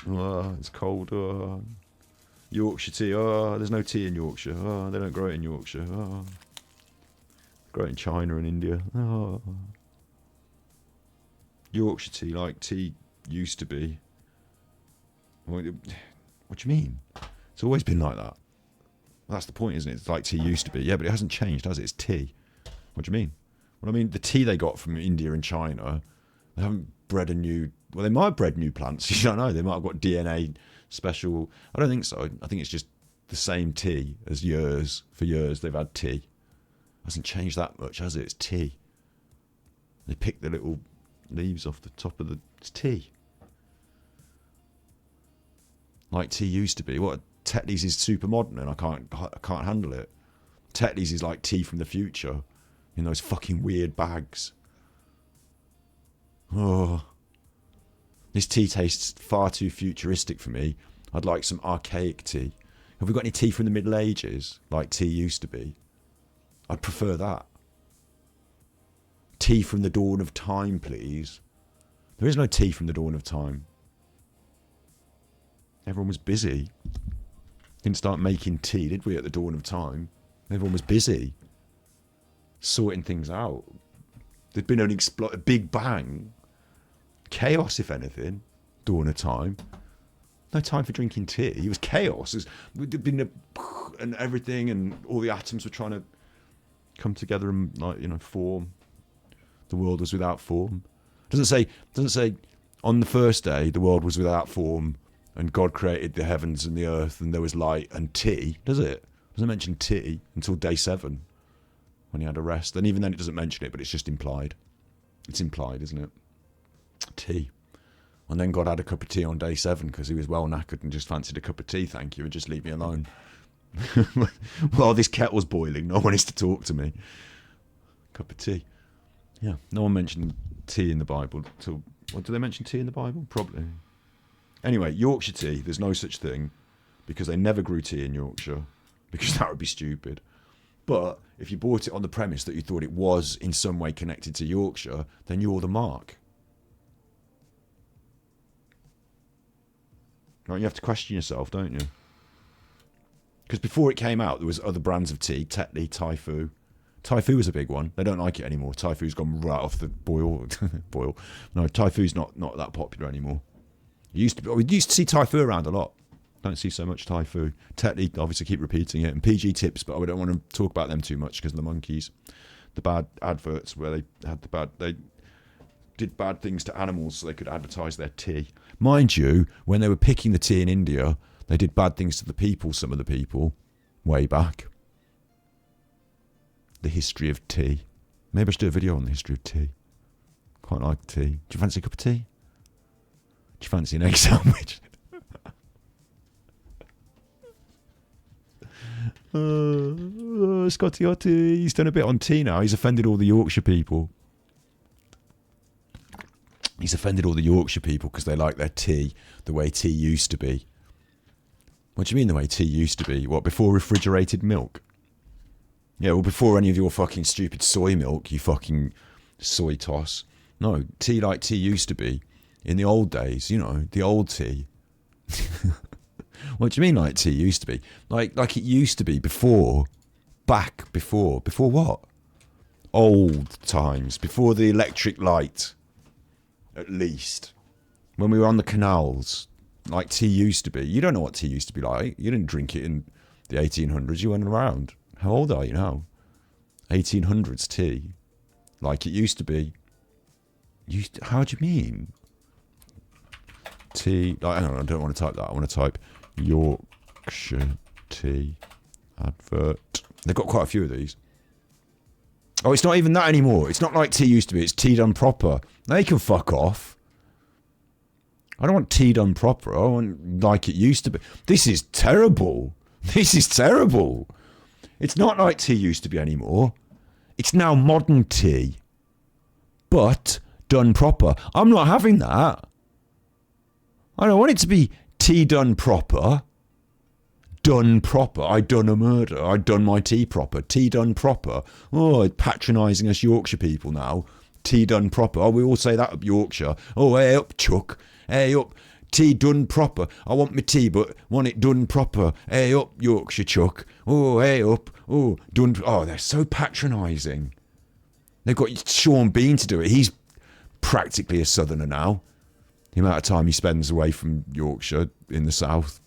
Oh, it's cold. Oh. Yorkshire tea. Oh, there's no tea in Yorkshire. Oh, they don't grow it in Yorkshire. Oh, grow it in China and India. Oh. Yorkshire tea, like tea used to be. What do you mean? It's always been like that. Well, that's the point, isn't it? It's like tea used to be. Yeah, but it hasn't changed, has it? It's tea. What do you mean? Well, I mean, the tea they got from India and China, they haven't bred a new... Well, they might have bred new plants. You don't know. They might have got DNA special... I don't think so. I think it's just the same tea as years. For years, they've had tea. It hasn't changed that much, has it? It's tea. They pick the little leaves off the top of the... It's tea. Like tea used to be. What? Tetley's is super modern and I can't handle it. Tetley's is like tea from the future. In those fucking weird bags. Oh. This tea tastes far too futuristic for me. I'd like some archaic tea. Have we got any tea from the Middle Ages? Like tea used to be? I'd prefer that. Tea from the dawn of time, please. There is no tea from the dawn of time. Everyone was busy. Didn't start making tea, did we, at the dawn of time? Everyone was busy. Sorting things out. There'd been a big bang. Chaos, if anything. Dawn of time. No time for drinking tea. It was chaos. There'd been and everything, and all the atoms were trying to come together and, like, you know, form. The world was without form. Doesn't say on the first day the world was without form and God created the heavens and the earth and there was light and tea, does it? Doesn't mention tea until day 7 when he had a rest. And even then it doesn't mention it, but it's just implied. It's implied, isn't it? Tea. And then God had a cup of tea on day 7 because he was well knackered and just fancied a cup of tea, thank you, and just leave me alone. While this kettle's boiling, no one is to talk to me. Cup of tea. Yeah, no one mentioned tea in the Bible. Do they mention tea in the Bible? Probably. Anyway, Yorkshire tea, there's no such thing because they never grew tea in Yorkshire because that would be stupid. But if you bought it on the premise that you thought it was in some way connected to Yorkshire, then you're the mark. Right, you have to question yourself, don't you? Because before it came out, there was other brands of tea, Tetley, Typhoo. Typhoo was a big one. They don't like it anymore. Typhoo's gone right off the boil. No, Typhoo's not that popular anymore. We used to see Typhoo around a lot. Don't see so much Typhoo. Tetley, obviously, keep repeating it. And PG Tips, but I don't want to talk about them too much because of the monkeys. The bad adverts where they did bad things to animals so they could advertise their tea. Mind you, when they were picking the tea in India, they did bad things to the people, some of the people, way back. The history of tea. Maybe I should do a video on the history of tea. Quite like tea. Do you fancy a cup of tea? Do you fancy an egg sandwich? Scotty Otty, he's done a bit on tea now. He's offended all the Yorkshire people. He's offended all the Yorkshire people because they like their tea the way tea used to be. What do you mean the way tea used to be? What, before refrigerated milk? Yeah, well, before any of your fucking stupid soy milk, you fucking soy toss. No, tea like tea used to be. In the old days, you know, the old tea. What do you mean like tea used to be? Like it used to be before what? Old times, before the electric light, at least. When we were on the canals, like tea used to be. You don't know what tea used to be like. You didn't drink it in the 1800s, you went around. How old are you now? 1800s tea. Like it used to be. How do you mean? Tea. Like, I don't want to type that. I want to type Yorkshire tea advert. They've got quite a few of these. Oh, it's not even that anymore. It's not like tea used to be. It's tea done proper. They can fuck off. I don't want tea done proper. I want like it used to be. This is terrible. This is terrible. It's not like tea used to be anymore. It's now modern tea. But done proper. I'm not having that. I don't want it to be tea done proper. Done proper. I done a murder. I done my tea proper. Tea done proper. Oh, patronising us Yorkshire people now. Tea done proper. Oh, we all say that up Yorkshire. Oh, hey up, Chuck. Hey up. tea done proper. I want my tea, but want it done proper. Hey up, Yorkshire chuck. Oh, hey up. Oh, done. Oh, they're so patronising. They've got Sean Bean to do it. He's practically a southerner now. The amount of time he spends away from Yorkshire in the south.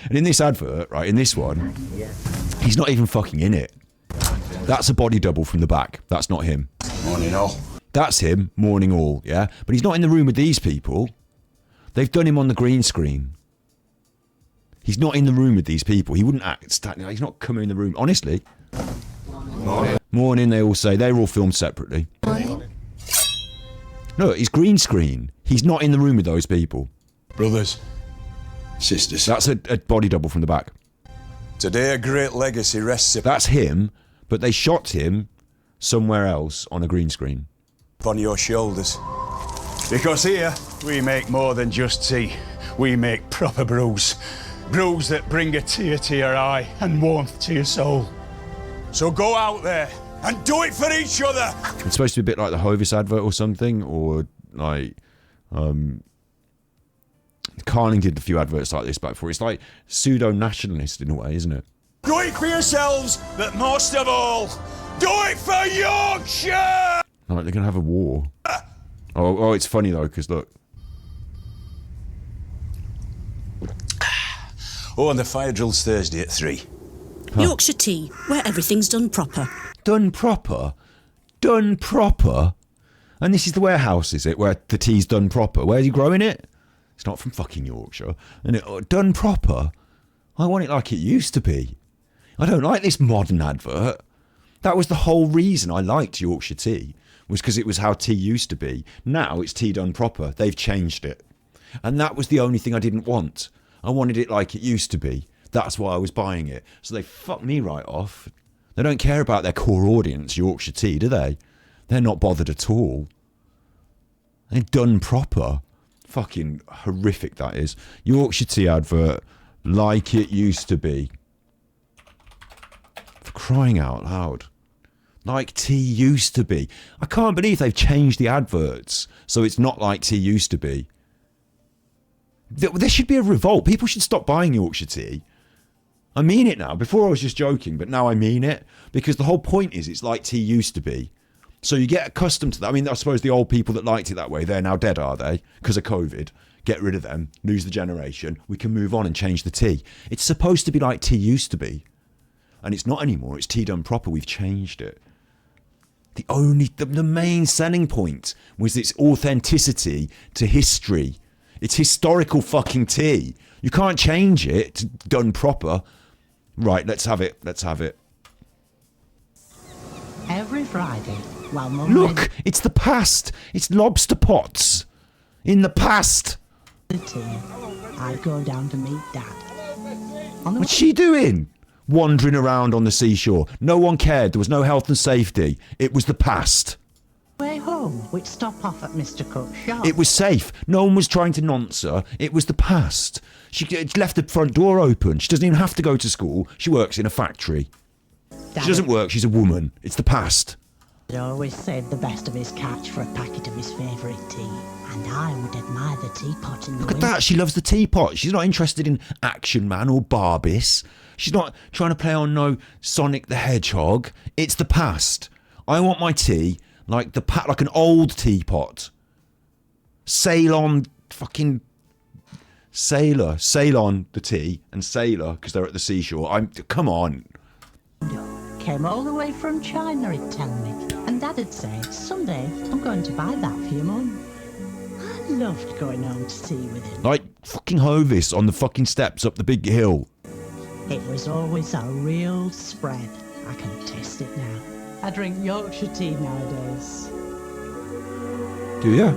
And in this advert, right, in this one, he's not even fucking in it. That's a body double from the back. That's not him. Morning all. That's him, morning all, yeah? But he's not in the room with these people. They've done him on the green screen. He's not in the room with these people. He wouldn't act. He's not coming in the room. Honestly. Morning. Morning, they all say. They're all filmed separately. Morning. No, he's green screen. He's not in the room with those people. Brothers, sisters. That's a body double from the back. Today a great legacy rests That's him, but they shot him somewhere else on a green screen. upon your shoulders. Because here, we make more than just tea. We make proper brews. Brews that bring a tear to your eye and warmth to your soul. So go out there and do it for each other. It's supposed to be a bit like the Hovis advert or something, or like Carling did a few adverts like this back before. It's like pseudo-nationalist in a way, isn't it? Do it for yourselves, but most of all, do it for Yorkshire! Like they're going to have a war. Oh, it's funny though, because look. Oh, and the fire drill's Thursday at 3. Yorkshire tea, where everything's done proper. Done proper? Done proper? And this is the warehouse, is it, where the tea's done proper? Where are you growing it? It's not from fucking Yorkshire. And done proper? I want it like it used to be. I don't like this modern advert. That was the whole reason I liked Yorkshire tea, was because it was how tea used to be. Now it's tea done proper. They've changed it. And that was the only thing I didn't want. I wanted it like it used to be. That's why I was buying it. So they fucked me right off. They don't care about their core audience, Yorkshire tea, do they? They're not bothered at all. They've done proper. Fucking horrific that is. Yorkshire tea advert like it used to be. For crying out loud. Like tea used to be. I can't believe they've changed the adverts so it's not like tea used to be. There should be a revolt. People should stop buying Yorkshire tea. I mean it now. Before I was just joking, but now I mean it. Because the whole point is it's like tea used to be. So you get accustomed to that. I mean, I suppose the old people that liked it that way, they're now dead, are they? Because of COVID. Get rid of them. Lose the generation. We can move on and change the tea. It's supposed to be like tea used to be. And it's not anymore. It's tea done proper. We've changed it. The main selling point was its authenticity to history. It's historical fucking tea. You can't change it to done proper. Right, let's have it. Let's have it. Every Friday, while Mum Look, it's the past. It's lobster pots. In the past. made the tea, I'd go down to meet Dad. On the What's she doing? Wandering around on the seashore. No one cared. There was no health and safety. It was the past. way home, we'd stop off at Mr. Cook's shop. It was safe. No one was trying to nonce her. It was the past. She left the front door open. She doesn't even have to go to school. She works in a factory. She doesn't work. She's a woman. It's the past. He'd always saved the best of his catch for a packet of his favourite tea. And I would admire the teapot in the Look at window. that. She loves the teapot. She's not interested in Action Man or Barbies. She's not trying to play on no Sonic the Hedgehog. It's the past. I want my tea like like an old teapot. Sail on fucking sailor. Sail on the tea and sailor because they're at the seashore. Come on. Came all the way from China, he'd tell me. And Dad'd say, someday I'm going to buy that for your mum. I loved going home to tea with him. Like fucking Hovis on the fucking steps up the big hill. It was always a real spread. I can taste it now. I drink Yorkshire tea nowadays. Do you?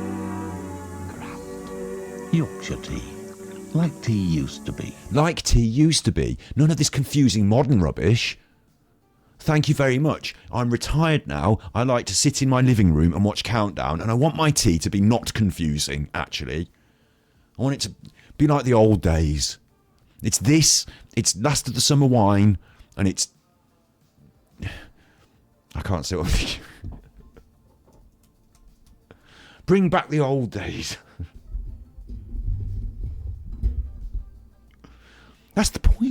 Yorkshire tea. Like tea used to be. Like tea used to be. None of this confusing modern rubbish. Thank you very much. I'm retired now. I like to sit in my living room and watch Countdown, and I want my tea to be not confusing, actually. I want it to be like the old days. It's this, it's Last of the Summer Wine, and it's... I can't say what I'm thinking. Bring back the old days.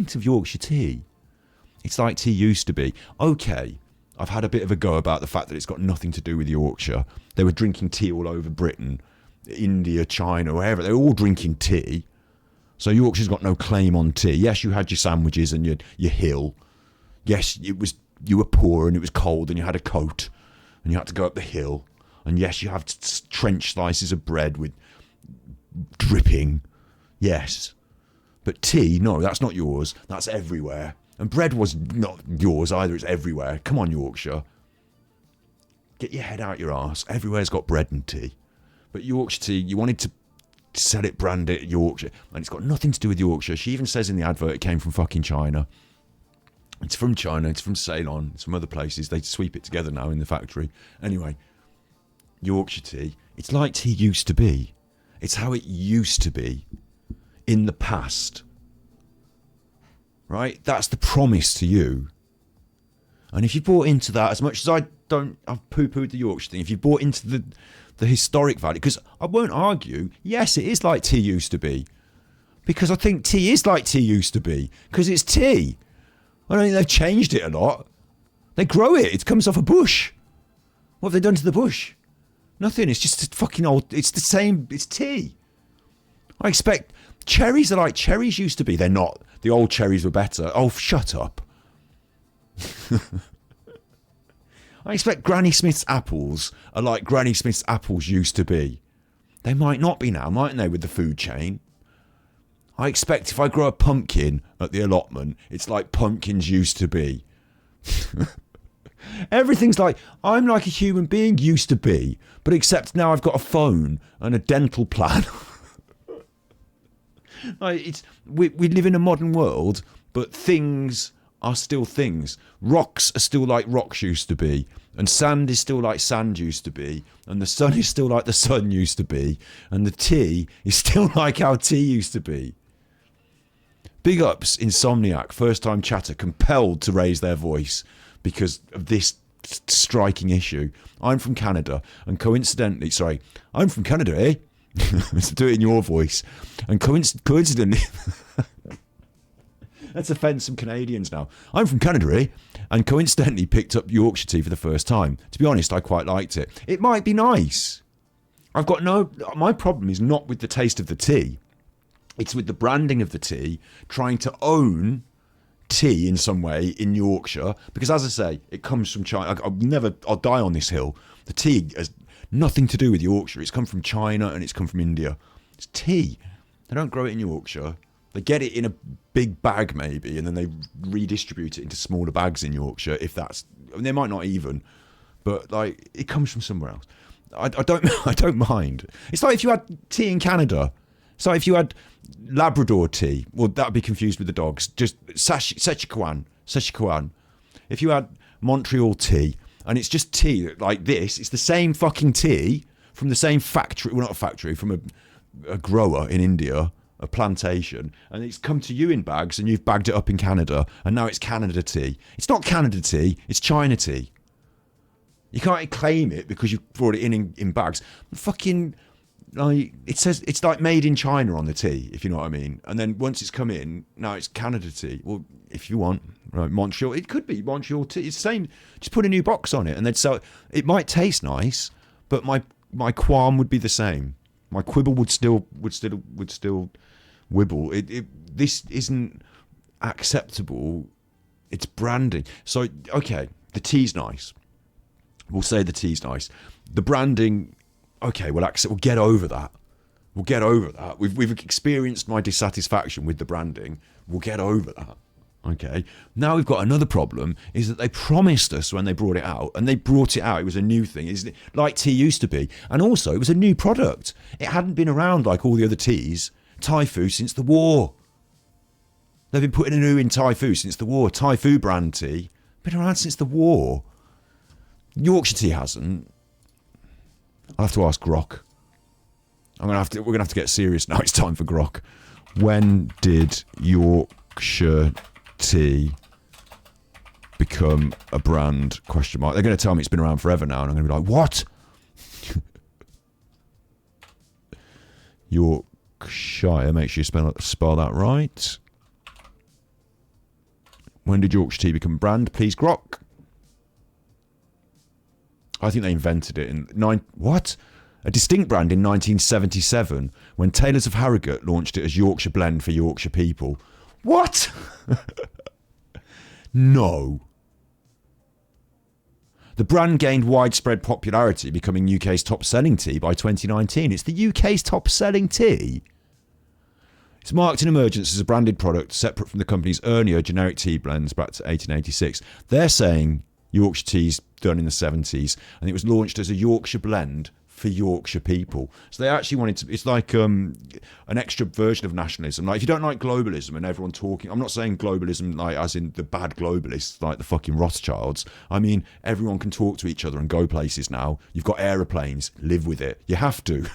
point of Yorkshire tea? It's like tea used to be. Okay, I've had a bit of a go about the fact that it's got nothing to do with Yorkshire. They were drinking tea all over Britain, India, China, wherever. They were all drinking tea. So Yorkshire's got no claim on tea. Yes, you had your sandwiches and your hill. Yes, you were poor and it was cold and you had a coat and you had to go up the hill. And yes, you have trench slices of bread with dripping. Yes. But tea, no, that's not yours. That's everywhere. And bread was not yours either. It's everywhere. Come on, Yorkshire. Get your head out your arse. Everywhere's got bread and tea. But Yorkshire tea, you wanted to sell it, brand it Yorkshire. And it's got nothing to do with Yorkshire. She even says in the advert it came from fucking China. It's from China. It's from Ceylon. It's from other places. They sweep it together now in the factory. Anyway, Yorkshire tea. It's like tea used to be. It's how it used to be in the past. Right? That's the promise to you. And if you bought into that, as much as I've poo-pooed the Yorkshire thing, if you bought into the historic value, because I won't argue, yes, it is like tea used to be. Because I think tea is like tea used to be. Because it's tea. I don't think they've changed it a lot. They grow it. It comes off a bush. What have they done to the bush? Nothing. It's just fucking old. It's the same. It's tea. I expect cherries are like cherries used to be. They're not. The old cherries were better. Oh, shut up. I expect Granny Smith's apples are like Granny Smith's apples used to be. They might not be now, mightn't they, with the food chain? I expect if I grow a pumpkin at the allotment, it's like pumpkins used to be. Everything's like, I'm like a human being used to be, but except now I've got a phone and a dental plan. We live in a modern world, but things are still things. Rocks are still like rocks used to be, and sand is still like sand used to be, and the sun is still like the sun used to be, and the tea is still like how tea used to be. Big ups, Insomniac, first time chatter, compelled to raise their voice because of this striking issue. I'm from Canada, and coincidentally, I'm from Canada, eh? Let's do it in your voice. And coincidentally, let's offend some Canadians now. I'm from Canada, eh? And coincidentally picked up Yorkshire tea for the first time. To be honest, I quite liked it. It might be nice. My problem is not with the taste of the tea. It's with the branding of the tea, trying to own tea in some way in Yorkshire. Because as I say, it comes from China. I'll die on this hill. The tea has nothing to do with Yorkshire. It's come from China and it's come from India. It's tea. They don't grow it in Yorkshire. They get it in a big bag maybe, and then they redistribute it into smaller bags in Yorkshire. If that's, they might not even, but like it comes from somewhere else. I don't mind. It's like if you had tea in Canada. So if you had Labrador tea, well, that would be confused with the dogs. Just Szechuan. If you had Montreal tea, and it's just tea like this, it's the same fucking tea from the same factory. Well, not a factory, from a grower in India, a plantation, and it's come to you in bags, and you've bagged it up in Canada, and now it's Canada tea. It's not Canada tea, it's China tea. You can't claim it because you brought it in bags. Fucking, like, it says it's like made in China on the tea, if you know what I mean. And then once it's come in, now it's Canada tea. Well, if you want, right, Montreal, it could be Montreal tea. It's the same. Just put a new box on it, and they'd sell it. It might taste nice, but my qualm would be the same. My quibble would still wibble. This isn't acceptable. It's branding. So okay, the tea's nice. We'll say the tea's nice. The branding, okay, we'll get over that. We'll get over that. We've experienced my dissatisfaction with the branding. We'll get over that. Okay. Now we've got another problem, is that they promised us when they brought it out, and they brought it out. It was a new thing. It's like tea used to be. And also, it was a new product. It hadn't been around like all the other teas, Thai food, since the war. They've been putting a new in Thai food since the war. Thai food brand tea. Been around since the war. Yorkshire tea hasn't. I'll have to ask Grok. We're gonna have to get serious now. It's time for Grok. When did Yorkshire tea become a brand? Question mark. They're going to tell me it's been around forever now, and I'm going to be like, what? Yorkshire. Make sure you spell that right. When did Yorkshire tea become a brand? Please, Grok. I think they invented it in a distinct brand in 1977 when Taylors of Harrogate launched it as Yorkshire Blend for Yorkshire people. What? No. The brand gained widespread popularity, becoming UK's top-selling tea by 2019. It's the UK's top-selling tea. It's marked in emergence as a branded product separate from the company's earlier generic tea blends back to 1886. They're saying Yorkshire tea's done in the 70s, and it was launched as a Yorkshire blend for Yorkshire people. So they actually wanted to, it's like an extra version of nationalism. Like if you don't like globalism and everyone talking, I'm not saying globalism like as in the bad globalists, like the fucking Rothschilds. I mean, everyone can talk to each other and go places now. You've got aeroplanes, live with it. You have to.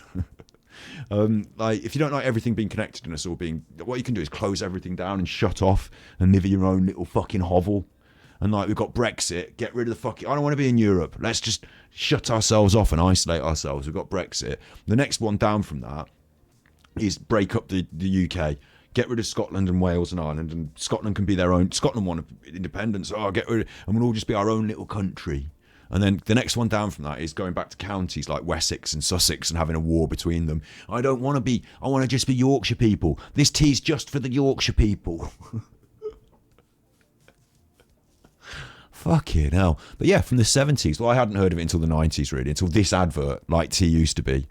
Like if you don't like everything being connected and us all being, what you can do is close everything down and shut off and live in your own little fucking hovel. And like we've got Brexit, get rid of the fucking, I don't want to be in Europe. Let's just shut ourselves off and isolate ourselves. We've got Brexit. The next one down from that is break up the UK. Get rid of Scotland and Wales and Ireland, and Scotland can be their own. Scotland want independence. Oh, get rid of, and we'll all just be our own little country. And then the next one down from that is going back to counties like Wessex and Sussex and having a war between them. I don't want to be, I want to just be Yorkshire people. This tea's just for the Yorkshire people. Fucking hell. But yeah, from the 70s. Well, I hadn't heard of it until the 90s, really, until this advert, like tea used to be.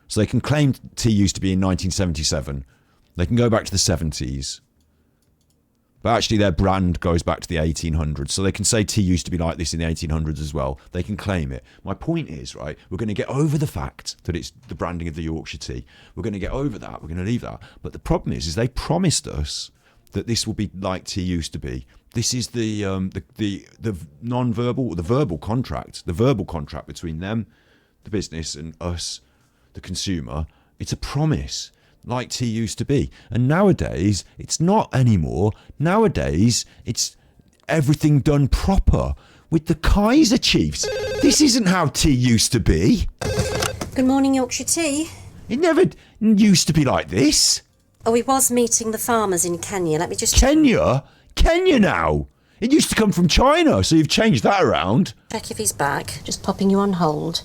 So they can claim tea used to be in 1977. They can go back to the 70s. But actually their brand goes back to the 1800s. So they can say tea used to be like this in the 1800s as well. They can claim it. My point is, right, we're going to get over the fact that it's the branding of the Yorkshire tea. We're going to get over that. We're going to leave that. But the problem is they promised us that this will be like tea used to be. This is the non-verbal, the verbal contract between them, the business, and us, the consumer. It's a promise, like tea used to be. And nowadays, it's not anymore. Nowadays, it's everything done proper with the Kaiser Chiefs. This isn't how tea used to be. Good morning, Yorkshire Tea. It never used to be like this. Oh, we was meeting the farmers in Kenya. Let me just Kenya now. It used to come from China, so you've changed that around. check if he's back. Just popping you on hold.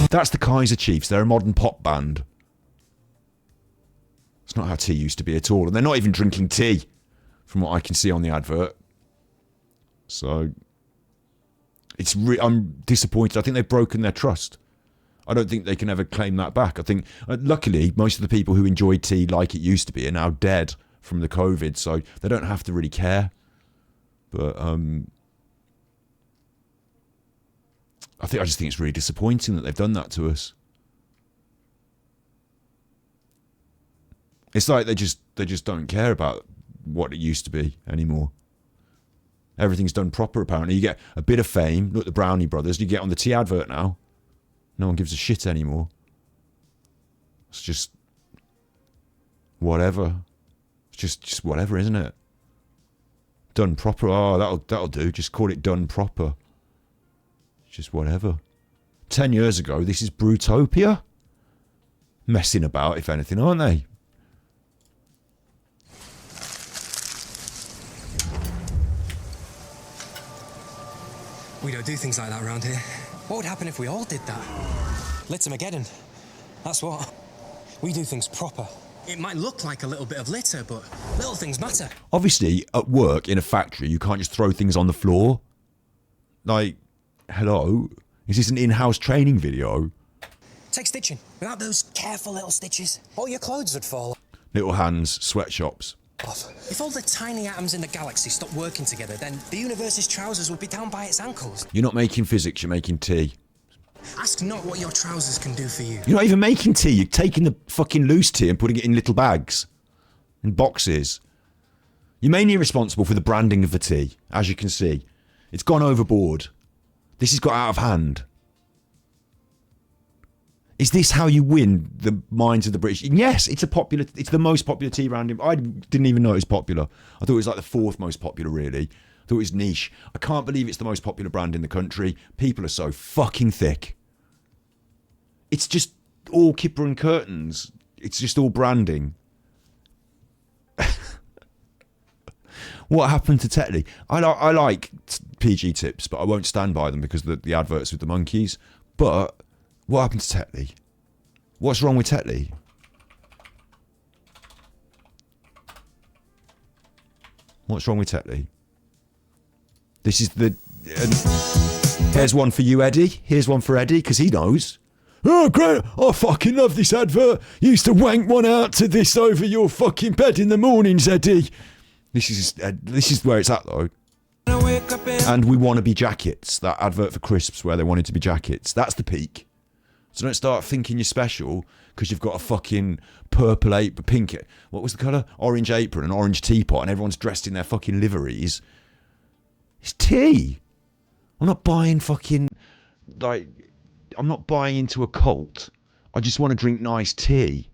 That's the Kaiser Chiefs. They're a modern pop band. It's not how tea used to be at all. And they're not even drinking tea, from what I can see on the advert. So, I'm disappointed. I think they've broken their trust. I don't think they can ever claim that back. I think, luckily, most of the people who enjoyed tea like it used to be are now dead from the COVID, so they don't have to really care. But I just think it's really disappointing that they've done that to us. It's like they just don't care about what it used to be anymore. Everything's done proper, apparently. You get a bit of fame. Look, the Brownie Brothers. You get on the tea advert now. No one gives a shit anymore. It's just whatever. It's just whatever, isn't it? Done proper. Oh, that'll do. Just call it done proper. It's just whatever. 10 years ago, this is Brutopia. Messing about, if anything, aren't they? We don't do things like that around here. What would happen if we all did that? Littermageddon. That's what. We do things proper. It might look like a little bit of litter, but little things matter. Obviously, at work, in a factory, you can't just throw things on the floor. Like, hello? Is this an in-house training video? Take stitching. Without those careful little stitches, all your clothes would fall Little hands, sweatshops. off. If all the tiny atoms in the galaxy stopped working together, then the universe's trousers would be down by its ankles. You're not making physics, you're making tea. Ask not what your trousers can do for you. You're not even making tea, you're taking the fucking loose tea and putting it in little bags. In boxes. You're mainly responsible for the branding of the tea, as you can see. It's gone overboard. This has got out of hand. Is this how you win the minds of the British? Yes, it's the most popular tea brand. I didn't even know it was popular. I thought it was like the fourth most popular, really. I thought it was niche. I can't believe it's the most popular brand in the country. People are so fucking thick. It's just all kipper and curtains. It's just all branding. What happened to Tetley? I like PG tips, but I won't stand by them because of the adverts with the monkeys. But what happened to Tetley? What's wrong with Tetley? What's wrong with Tetley? This is the... here's one for you, Eddie. Here's one for Eddie, because he knows. Oh, great. I fucking love this advert. Used to wank one out to this over your fucking bed in the mornings, Eddie. This is where it's at, though. And we want to be jackets. That advert for crisps where they wanted to be jackets. That's the peak. So don't start thinking you're special because you've got a fucking purple apron, pink, what was the colour? Orange apron, an orange teapot, and everyone's dressed in their fucking liveries. It's tea. I'm not buying fucking, like, I'm not buying into a cult. I just want to drink nice tea.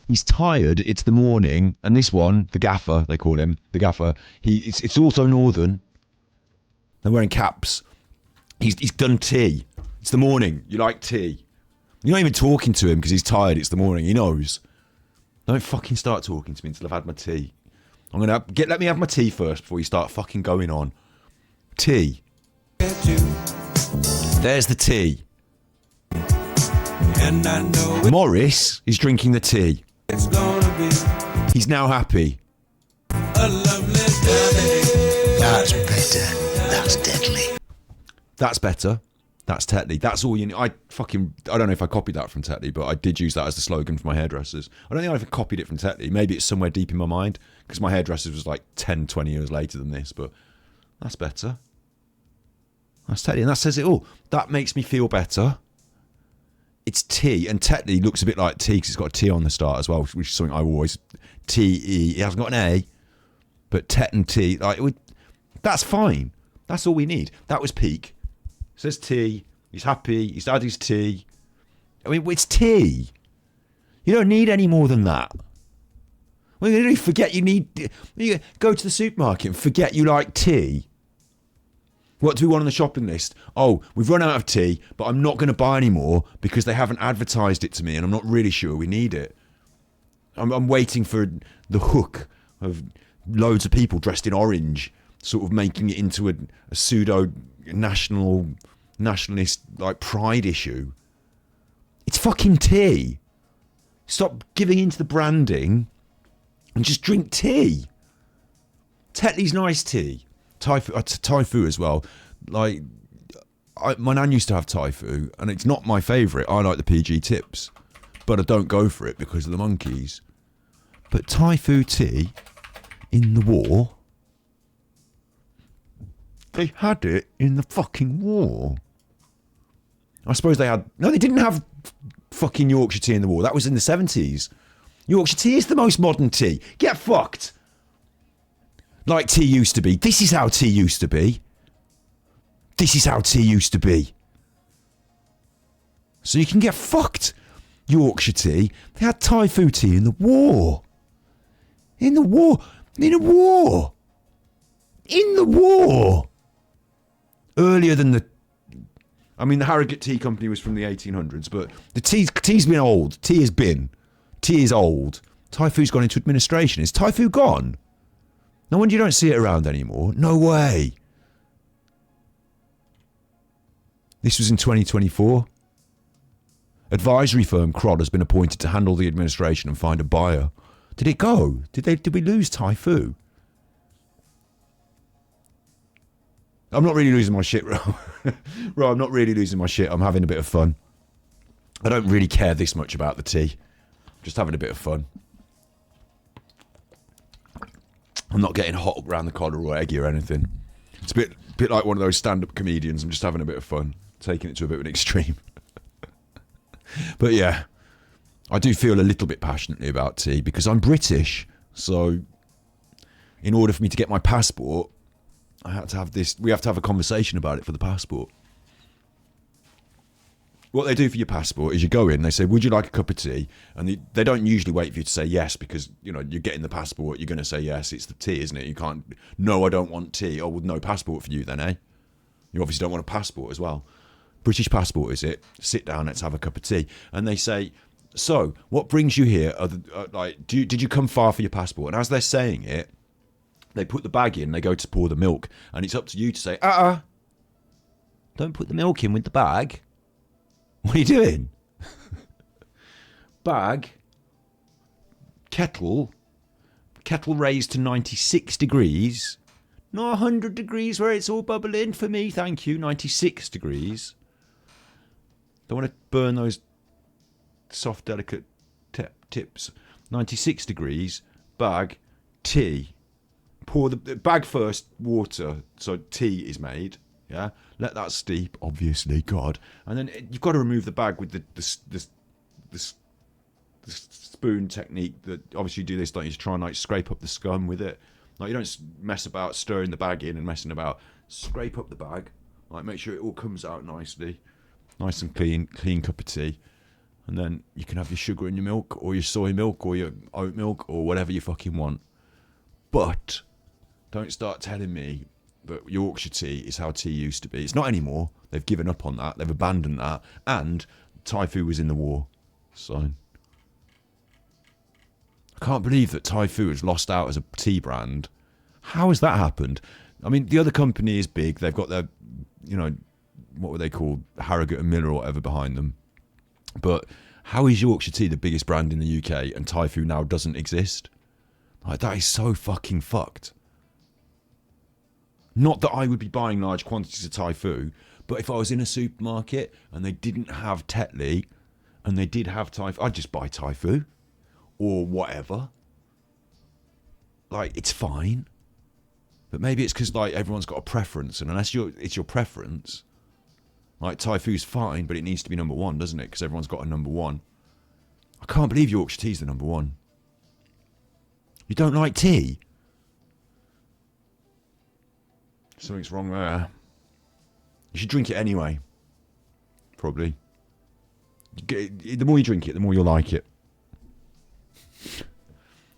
He's tired, it's the morning, and this one, the gaffer, they call him, the gaffer, it's also northern. They're wearing caps. He's done tea. It's the morning, you like tea. You're not even talking to him because he's tired, it's the morning, he knows. Don't fucking start talking to me until I've had my tea. Let me have my tea first before you start fucking going on. Tea. There's the tea. And I know Morris is drinking the tea. It's gonna be. He's now happy. A lovely day. That's better. That's deadly. That's better. That's Tetley. That's all you need. I don't know if I copied that from Tetley, but I did use that as the slogan for my hairdressers. I don't think I copied it from Tetley. Maybe it's somewhere deep in my mind because my hairdressers was like 10, 20 years later than this, but that's better. That's Tetley, and that says it all. That makes me feel better. It's tea, and Tetley looks a bit like tea because it's got a T on the start as well, which is something I always... T-E. It hasn't got an A, but Tet and T, that's fine. That's all we need. That was peak. It says tea. He's happy. He's had his tea. I mean, it's tea. You don't need any more than that. Well, you forget you need... You go to the supermarket and forget you like tea. What do we want on the shopping list? Oh, we've run out of tea, but I'm not going to buy any more because they haven't advertised it to me and I'm not really sure we need it. I'm waiting for the hook of loads of people dressed in orange, sort of making it into a pseudo nationalist like pride issue. It's fucking tea. Stop giving into the branding and just drink tea. Tetley's nice tea. Tofu as well. Like, my nan used to have tofu, and it's not my favourite. I like the PG tips, but I don't go for it because of the monkeys. But tofu tea in the war, they had it in the fucking war. I suppose they had... No, they didn't have fucking Yorkshire tea in the war. That was in the 70s. Yorkshire tea is the most modern tea. Get fucked. Like tea used to be. This is how tea used to be. This is how tea used to be. So you can get fucked. Yorkshire tea. They had tofu tea in the war. In the war. In a war. In the war. Earlier than the... I mean, the Harrogate Tea Company was from the 1800s, but the tea's been old. Tea has been. Tea is old. Tofu's gone into administration. Is tofu gone? No wonder you don't see it around anymore. No way. This was in 2024. Advisory firm Crod has been appointed to handle the administration and find a buyer. Did it go? Did we lose tofu? I'm not really losing my shit, Ro. Ro, I'm not really losing my shit. I'm having a bit of fun. I don't really care this much about the tea. Just having a bit of fun. I'm not getting hot around the collar or eggy or anything. It's a bit like one of those stand-up comedians. I'm just having a bit of fun, taking it to a bit of an extreme. But yeah, I do feel a little bit passionately about tea because I'm British. So in order for me to get my passport, I had to have this. We have to have a conversation about it for the passport. what they do for your passport is you go in, they say, would you like a cup of tea? And they don't usually wait for you to say yes because, you know, you're getting the passport, you're going to say yes, it's the tea, isn't it? You can't, no, I don't want tea. Oh, well, no passport for you then, eh? You obviously don't want a passport as well. British passport, is it? Sit down, let's have a cup of tea. And they say, so, what brings you here? Did you come far for your passport? And as they're saying it, they put the bag in, they go to pour the milk, and it's up to you to say, don't put the milk in with the bag. What are you doing? Bag, kettle raised to 96 degrees. Not 100 degrees where it's all bubbling for me, thank you. 96 degrees. Don't want to burn those soft, delicate tips. 96 degrees, bag, tea. Pour the bag first, water, so tea is made. Yeah, let that steep, obviously, God. And then you've got to remove the bag with the spoon technique that obviously you do this, don't you? Just try and like scrape up the scum with it. Like you don't mess about stirring the bag in and messing about. Scrape up the bag, like make sure it all comes out nicely, nice and clean cup of tea. And then you can have your sugar in your milk or your soy milk or your oat milk or whatever you fucking want. But don't start telling me that Yorkshire tea is how tea used to be. It's not anymore. They've given up on that. They've abandoned that. And Thai food was in the war. So I can't believe that Thai food has lost out as a tea brand. How has that happened? I mean, the other company is big. They've got their, you know, what were they called? Harrogate and Miller or whatever behind them. But how is Yorkshire tea the biggest brand in the UK and Thai food now doesn't exist? Like, that is so fucking fucked. Not that I would be buying large quantities of Thai food, but if I was in a supermarket and they didn't have Tetley and they did have Thai food, I'd just buy Thai food or whatever. Like, it's fine. But maybe it's because like everyone's got a preference, and unless it's your preference, like Thai food's fine, but it needs to be number one, doesn't it? Because everyone's got a number one. I can't believe Yorkshire tea's the number one. You don't like tea? Something's wrong there. You should drink it anyway. Probably. The more you drink it, the more you'll like it.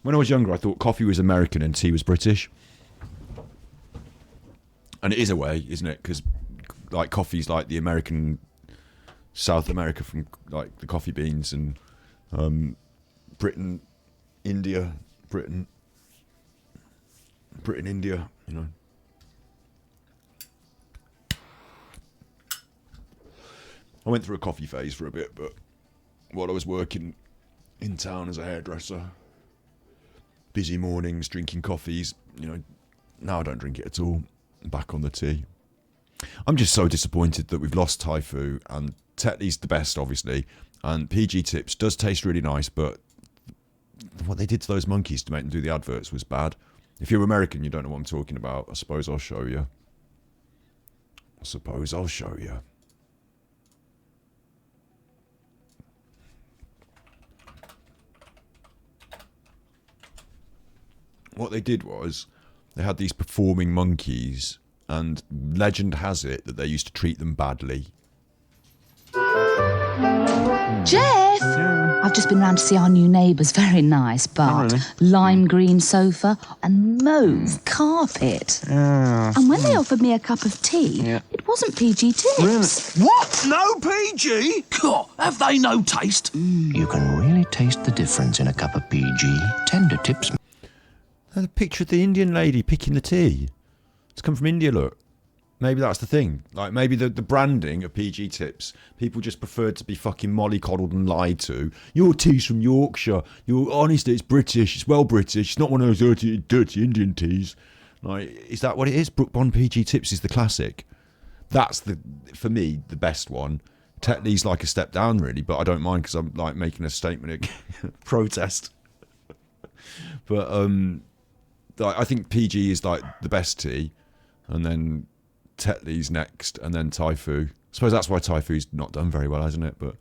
When I was younger, I thought coffee was American and tea was British. And it is a way, isn't it? Because like coffee's like the American, South America from like the coffee beans, and Britain, India, India, you know. I went through a coffee phase for a bit, but while I was working in town as a hairdresser, busy mornings, drinking coffees, you know, now I don't drink it at all. I'm back on the tea. I'm just so disappointed that we've lost Thai food, and Tetley's the best, obviously, and PG Tips does taste really nice, but what they did to those monkeys to make them do the adverts was bad. If you're American, you don't know what I'm talking about. I suppose I'll show you. What they did was they had these performing monkeys, and legend has it that they used to treat them badly. Jeff! I've just been round to see our new neighbours. Very nice, but lime green sofa and mauve carpet. And when they offered me a cup of tea, it wasn't PG Tips. What? No PG? God, have they no taste? You can really taste the difference in a cup of PG. Tender Tips. And a picture of the Indian lady picking the tea. It's come from India, look. Maybe that's the thing. Like, maybe the branding of PG Tips, people just preferred to be fucking mollycoddled and lied to. Your tea's from Yorkshire. You're honest, it's British. It's well British. It's not one of those dirty Indian teas. Like, is that what it is? Brook Bond PG Tips is the classic. That's, for me, the best one. Tetley's like a step down, really, but I don't mind because I'm, like, making a statement, protest. But, I think PG is like the best tea, and then Tetley's next, and then Thai food. I suppose that's why Thai food's not done very well, hasn't it? But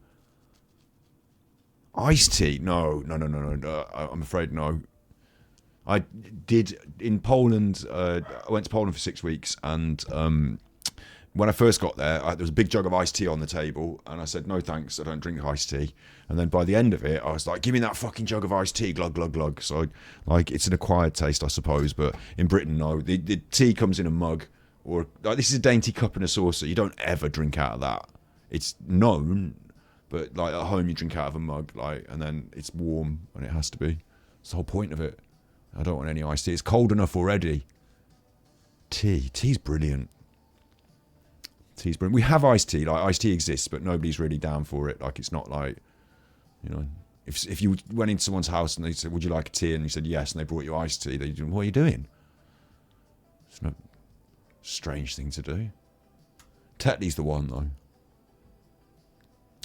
iced tea, no. I'm afraid no. I did in Poland. I went to Poland for 6 weeks, and when I first got there, there was a big jug of iced tea on the table, and I said, no thanks, I don't drink iced tea. And then by the end of it, I was like, give me that fucking jug of iced tea, glug, glug, glug. So, like, it's an acquired taste, I suppose, but in Britain, no. The tea comes in a mug, or, like, this is a dainty cup and a saucer. You don't ever drink out of that. It's known, but, like, at home you drink out of a mug, like, and then it's warm, and it has to be. It's the whole point of it. I don't want any iced tea. It's cold enough already. Tea's brilliant. Tea's brilliant. We have iced tea. Like, iced tea exists, but nobody's really down for it. Like, it's not like, you know, if you went into someone's house and they said, would you like a tea? And you said yes, and they brought you iced tea, they'd do, what are you doing? It's no strange thing to do. Tetley's the one, though.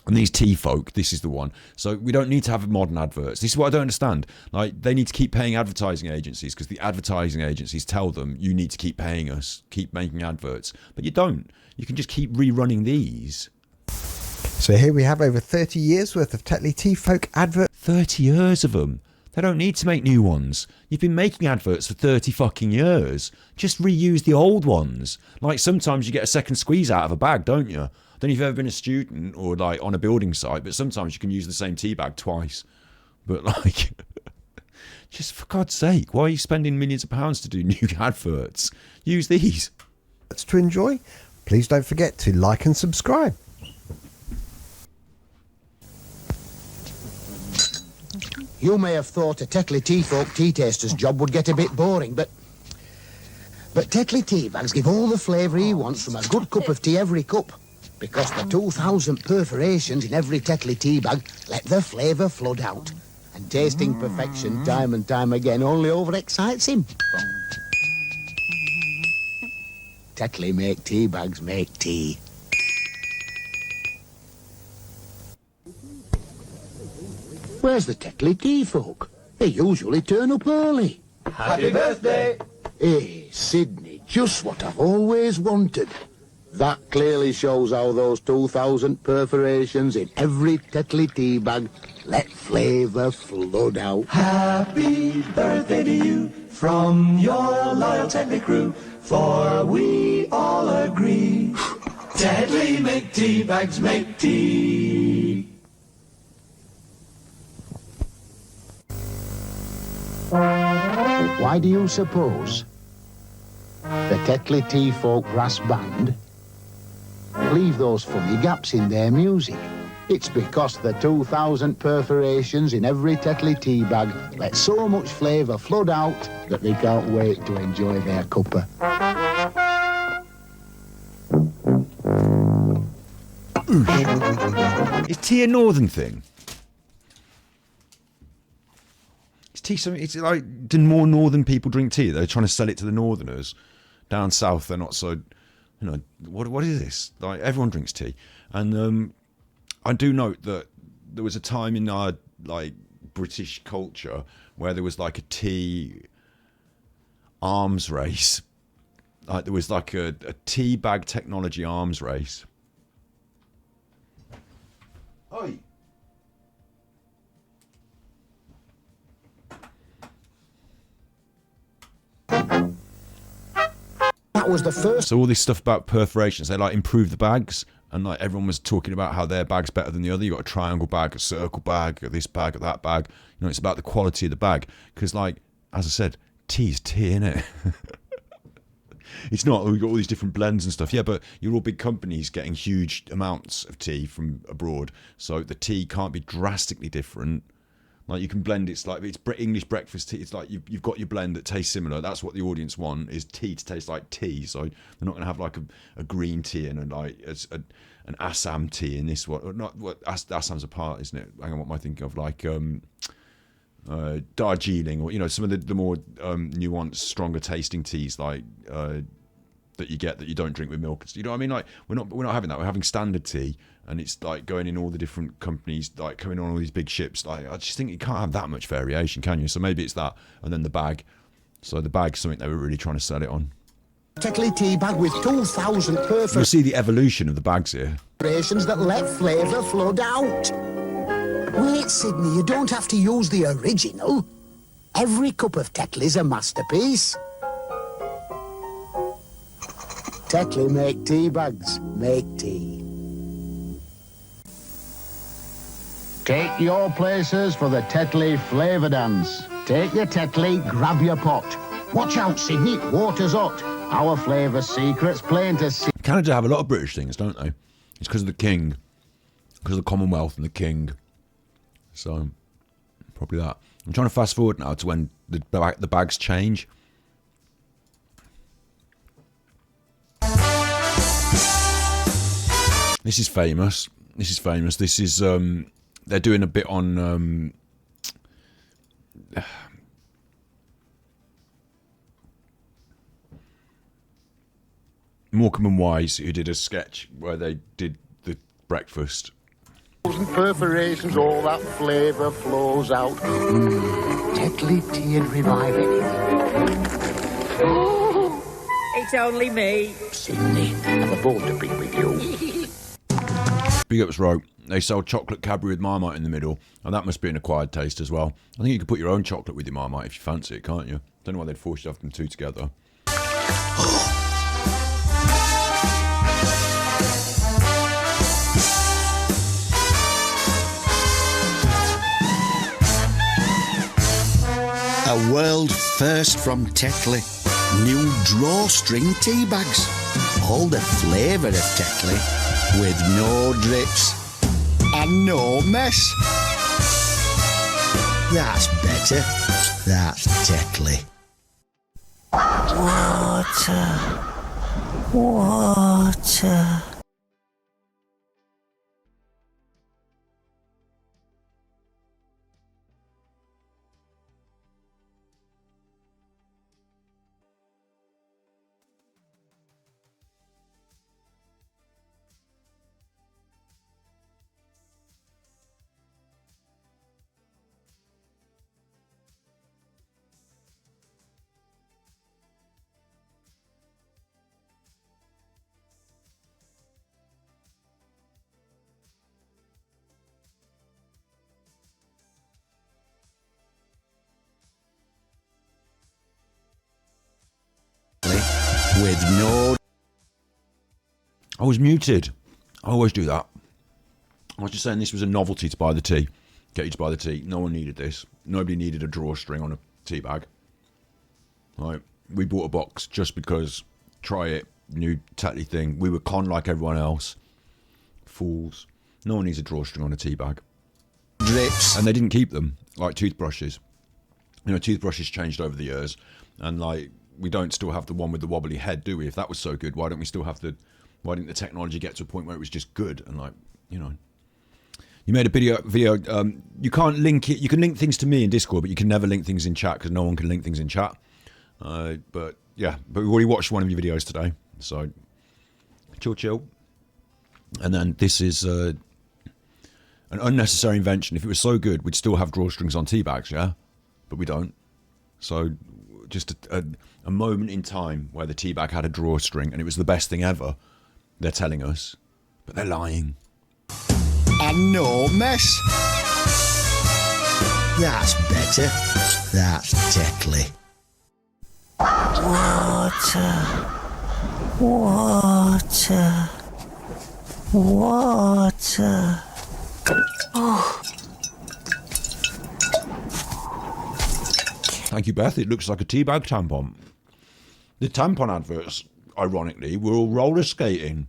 And these tea folk, this is the one. So we don't need to have modern adverts. This is what I don't understand. Like, they need to keep paying advertising agencies because the advertising agencies tell them you need to keep paying us, keep making adverts. But you don't. You can just keep rerunning these. So here we have over 30 years worth of Tetley Tea Folk adverts. 30 years of them. They don't need to make new ones. You've been making adverts for 30 fucking years. Just reuse the old ones. Like, sometimes you get a second squeeze out of a bag, don't you? I don't know if you've ever been a student or, like, on a building site, but sometimes you can use the same tea bag twice. But, like, just for God's sake, why are you spending millions of pounds to do new adverts? Use these. To enjoy, please don't forget to like and subscribe. You may have thought a Tetley Tea Folk tea taster's job would get a bit boring, but Tetley tea bags give all the flavour he wants from a good cup of tea every cup, because the 2,000 perforations in every Tetley tea bag let the flavour flood out, and tasting perfection time and time again only overexcites him. Tetley make tea bags make tea. Where's the Tetley Tea Folk? They usually turn up early. Happy birthday! Hey, Sydney, just what I've always wanted. That clearly shows how those 2,000 perforations in every Tetley tea bag let flavour flood out. Happy birthday to you from your loyal Tetley crew, for we all agree Tetley make tea bags make tea. Why do you suppose the Tetley Tea Folk Brass Band leave those funny gaps in their music? It's because the 2,000 perforations in every Tetley tea bag let so much flavour flood out that they can't wait to enjoy their cuppa. Is tea a northern thing? Is tea something? It's like, do more northern people drink tea? They're trying to sell it to the northerners. Down south, they're not so. You know, what is this? Like, everyone drinks tea, and I do note that there was a time in our, like, British culture where there was like a tea arms race. Like, there was like a tea bag technology arms race. Oi. That was the first. So all this stuff about perforations, they like improve the bags, and like everyone was talking about how their bag's better than the other. You got a triangle bag, a circle bag, this bag, that bag. You know, it's about the quality of the bag, because, like, as I said, tea's tea, innit? It's not, we've got all these different blends and stuff. Yeah, but you're all big companies getting huge amounts of tea from abroad, so the tea can't be drastically different. Like, you can blend, it's like, it's English breakfast tea. It's like you've got your blend that tastes similar. That's what the audience want, is tea to taste like tea. So they're not going to have like a green tea and an Assam tea in this one. Or not, what Assam's a part, isn't it? Hang on, what am I thinking of? Like Darjeeling, or, you know, some of the more nuanced, stronger tasting teas, like that you get that you don't drink with milk. You know what I mean? Like, we're not having that. We're having standard tea, and it's like going in all the different companies, like coming on all these big ships. Like, I just think you can't have that much variation, can you? So maybe it's that, and then the bag. So the bag's something they were really trying to sell it on. Tetley tea bag with 2,000 You'll see the evolution of the bags here. perforations that let flavour flood out. Wait, Sydney, you don't have to use the original. Every cup of Tetley's a masterpiece. Tetley make tea bags, make tea. Take your places for the Tetley flavour dance. Take your Tetley, grab your pot. Watch out, Sydney, water's hot. Our flavour secrets plain to see. Canada have a lot of British things, don't they? It's because of the king, because of the Commonwealth and the king. So, probably that. I'm trying to fast forward now to when the bags change. This is famous. This is famous. This is, they're doing a bit on, Morecambe and Wise, who did a sketch where they did the breakfast. Perforations, all that flavour flows out. Tetley tea and revive anything. It's only me. Sydney, I'm a bone to pick with you. Big Ups wrote, they sell chocolate Cadbury with Marmite in the middle, and that must be an acquired taste as well. I think you could put your own chocolate with your Marmite if you fancy it, can't you? Don't know why they'd force you to have them two together. A world first from Tetley. New drawstring tea bags. All the flavour of Tetley with no drips and no mess. That's better. That's Tetley. Water. Water. With no... I was muted. I always do that. I was just saying this was a novelty to buy the tea. Get you to buy the tea. No one needed this. Nobody needed a drawstring on a tea bag. Right. We bought a box just because, try it, new Tetley thing. We were con like everyone else. Fools. No one needs a drawstring on a tea bag. Drips. And they didn't keep them, like toothbrushes. You know, toothbrushes changed over the years. And like, we don't still have the one with the wobbly head, do we? If that was so good, why don't we still have the... Why didn't the technology get to a point where it was just good? And like, you know... You made a video, you can't link it... You can link things to me in Discord, but you can never link things in chat because no one can link things in chat. But yeah, but we already watched one of your videos today. So, chill. And then this is an unnecessary invention. If it was so good, we'd still have drawstrings on tea bags, yeah? But we don't. So... Just a moment in time where the tea bag had a drawstring and it was the best thing ever. They're telling us, but they're lying. And no mess. That's better. That's Tetley. Water. Water. Water. Oh. Thank you, Beth. It looks like a teabag tampon. The tampon adverts, ironically, were all roller skating.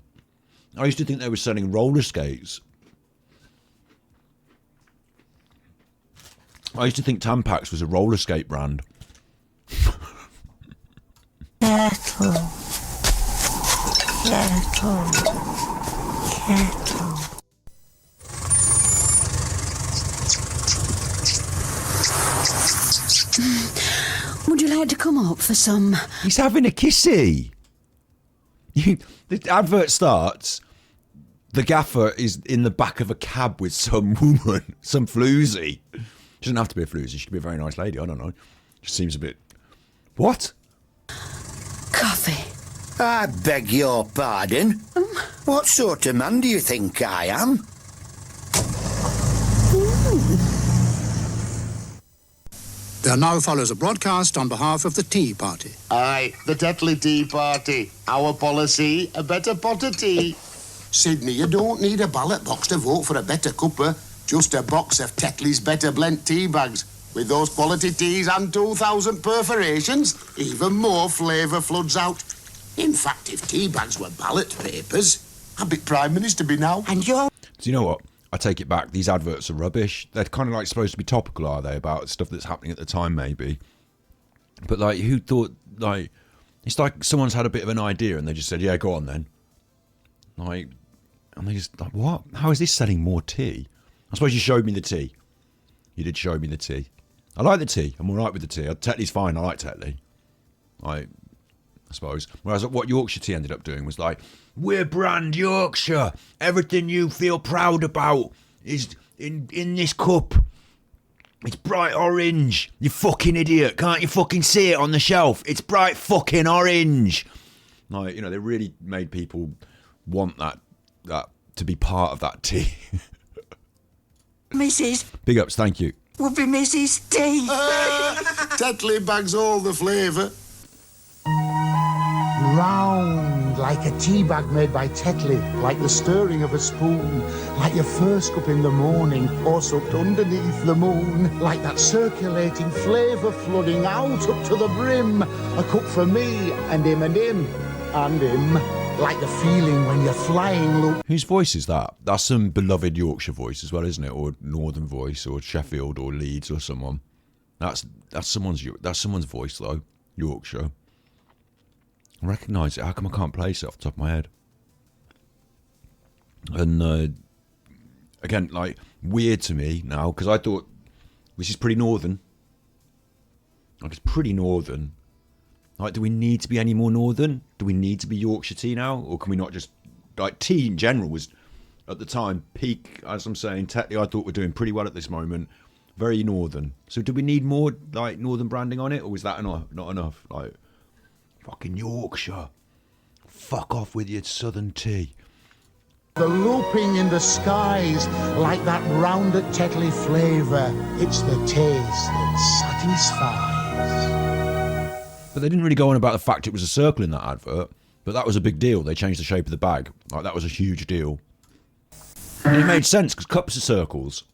I used to think they were selling roller skates. I used to think Tampax was a roller skate brand. Kettle. Would you like to come up for some? He's having a kissy. The advert starts. The gaffer is in the back of a cab with some woman, some floozy. She doesn't have to be a floozy. She could be a very nice lady. I don't know. Just seems a bit... What? Coffee. I beg your pardon. What sort of man do you think I am? There now follows a broadcast on behalf of the Tea Party. Aye, the Tetley Tea Party. Our policy, a better pot of tea. Sydney, you don't need a ballot box to vote for a better cuppa. Just a box of Tetley's Better Blend tea bags. With those quality teas and 2,000 perforations, even more flavour floods out. In fact, if tea bags were ballot papers, I'd be Prime Minister by now. And you're... Do you know what? I take it back. These adverts are rubbish. They're kind of like supposed to be topical, are they? About stuff that's happening at the time, maybe. But like, who thought, like, it's like someone's had a bit of an idea and they just said, yeah, go on then. Like, and they just, like, what? How is this selling more tea? I suppose you showed me the tea. You did show me the tea. I like the tea. I'm all right with the tea. Tetley's fine. I like Tetley. I suppose. Whereas what Yorkshire Tea ended up doing was like, we're brand Yorkshire. Everything you feel proud about is in this cup. It's bright orange. You fucking idiot. Can't you fucking see it on the shelf? It's bright fucking orange. Like, you know, they really made people want that to be part of that tea. Mrs. Big ups, thank you. Would be Mrs. Tea. Tetley bags all the flavour. Round like a tea bag made by Tetley, like the stirring of a spoon, like your first cup in the morning, or soaked underneath the moon, like that circulating flavour flooding out up to the brim. A cup for me and him and him and him. Like the feeling when you're flying low. Whose voice is that? That's some beloved Yorkshire voice as well, isn't it? Or Northern voice, or Sheffield, or Leeds, or someone. That's someone's voice though. Yorkshire. I recognise it. How come I can't place it off the top of my head? And again, like, weird to me now, because I thought this is pretty northern. Like, it's pretty northern. Like, do we need to be any more northern? Do we need to be Yorkshire tea now? Or can we not just... Like, tea in general was, at the time, peak, as I'm saying. Tetley, I thought, we're doing pretty well at this moment. Very northern. So do we need more, like, northern branding on it? Or is that not enough? Like, fucking Yorkshire. Fuck off with your southern tea. The looping in the skies, like that rounded Tetley flavour. It's the taste that satisfies. But they didn't really go on about the fact it was a circle in that advert. But that was a big deal. They changed the shape of the bag. Like, that was a huge deal. And it made sense, because cups are circles.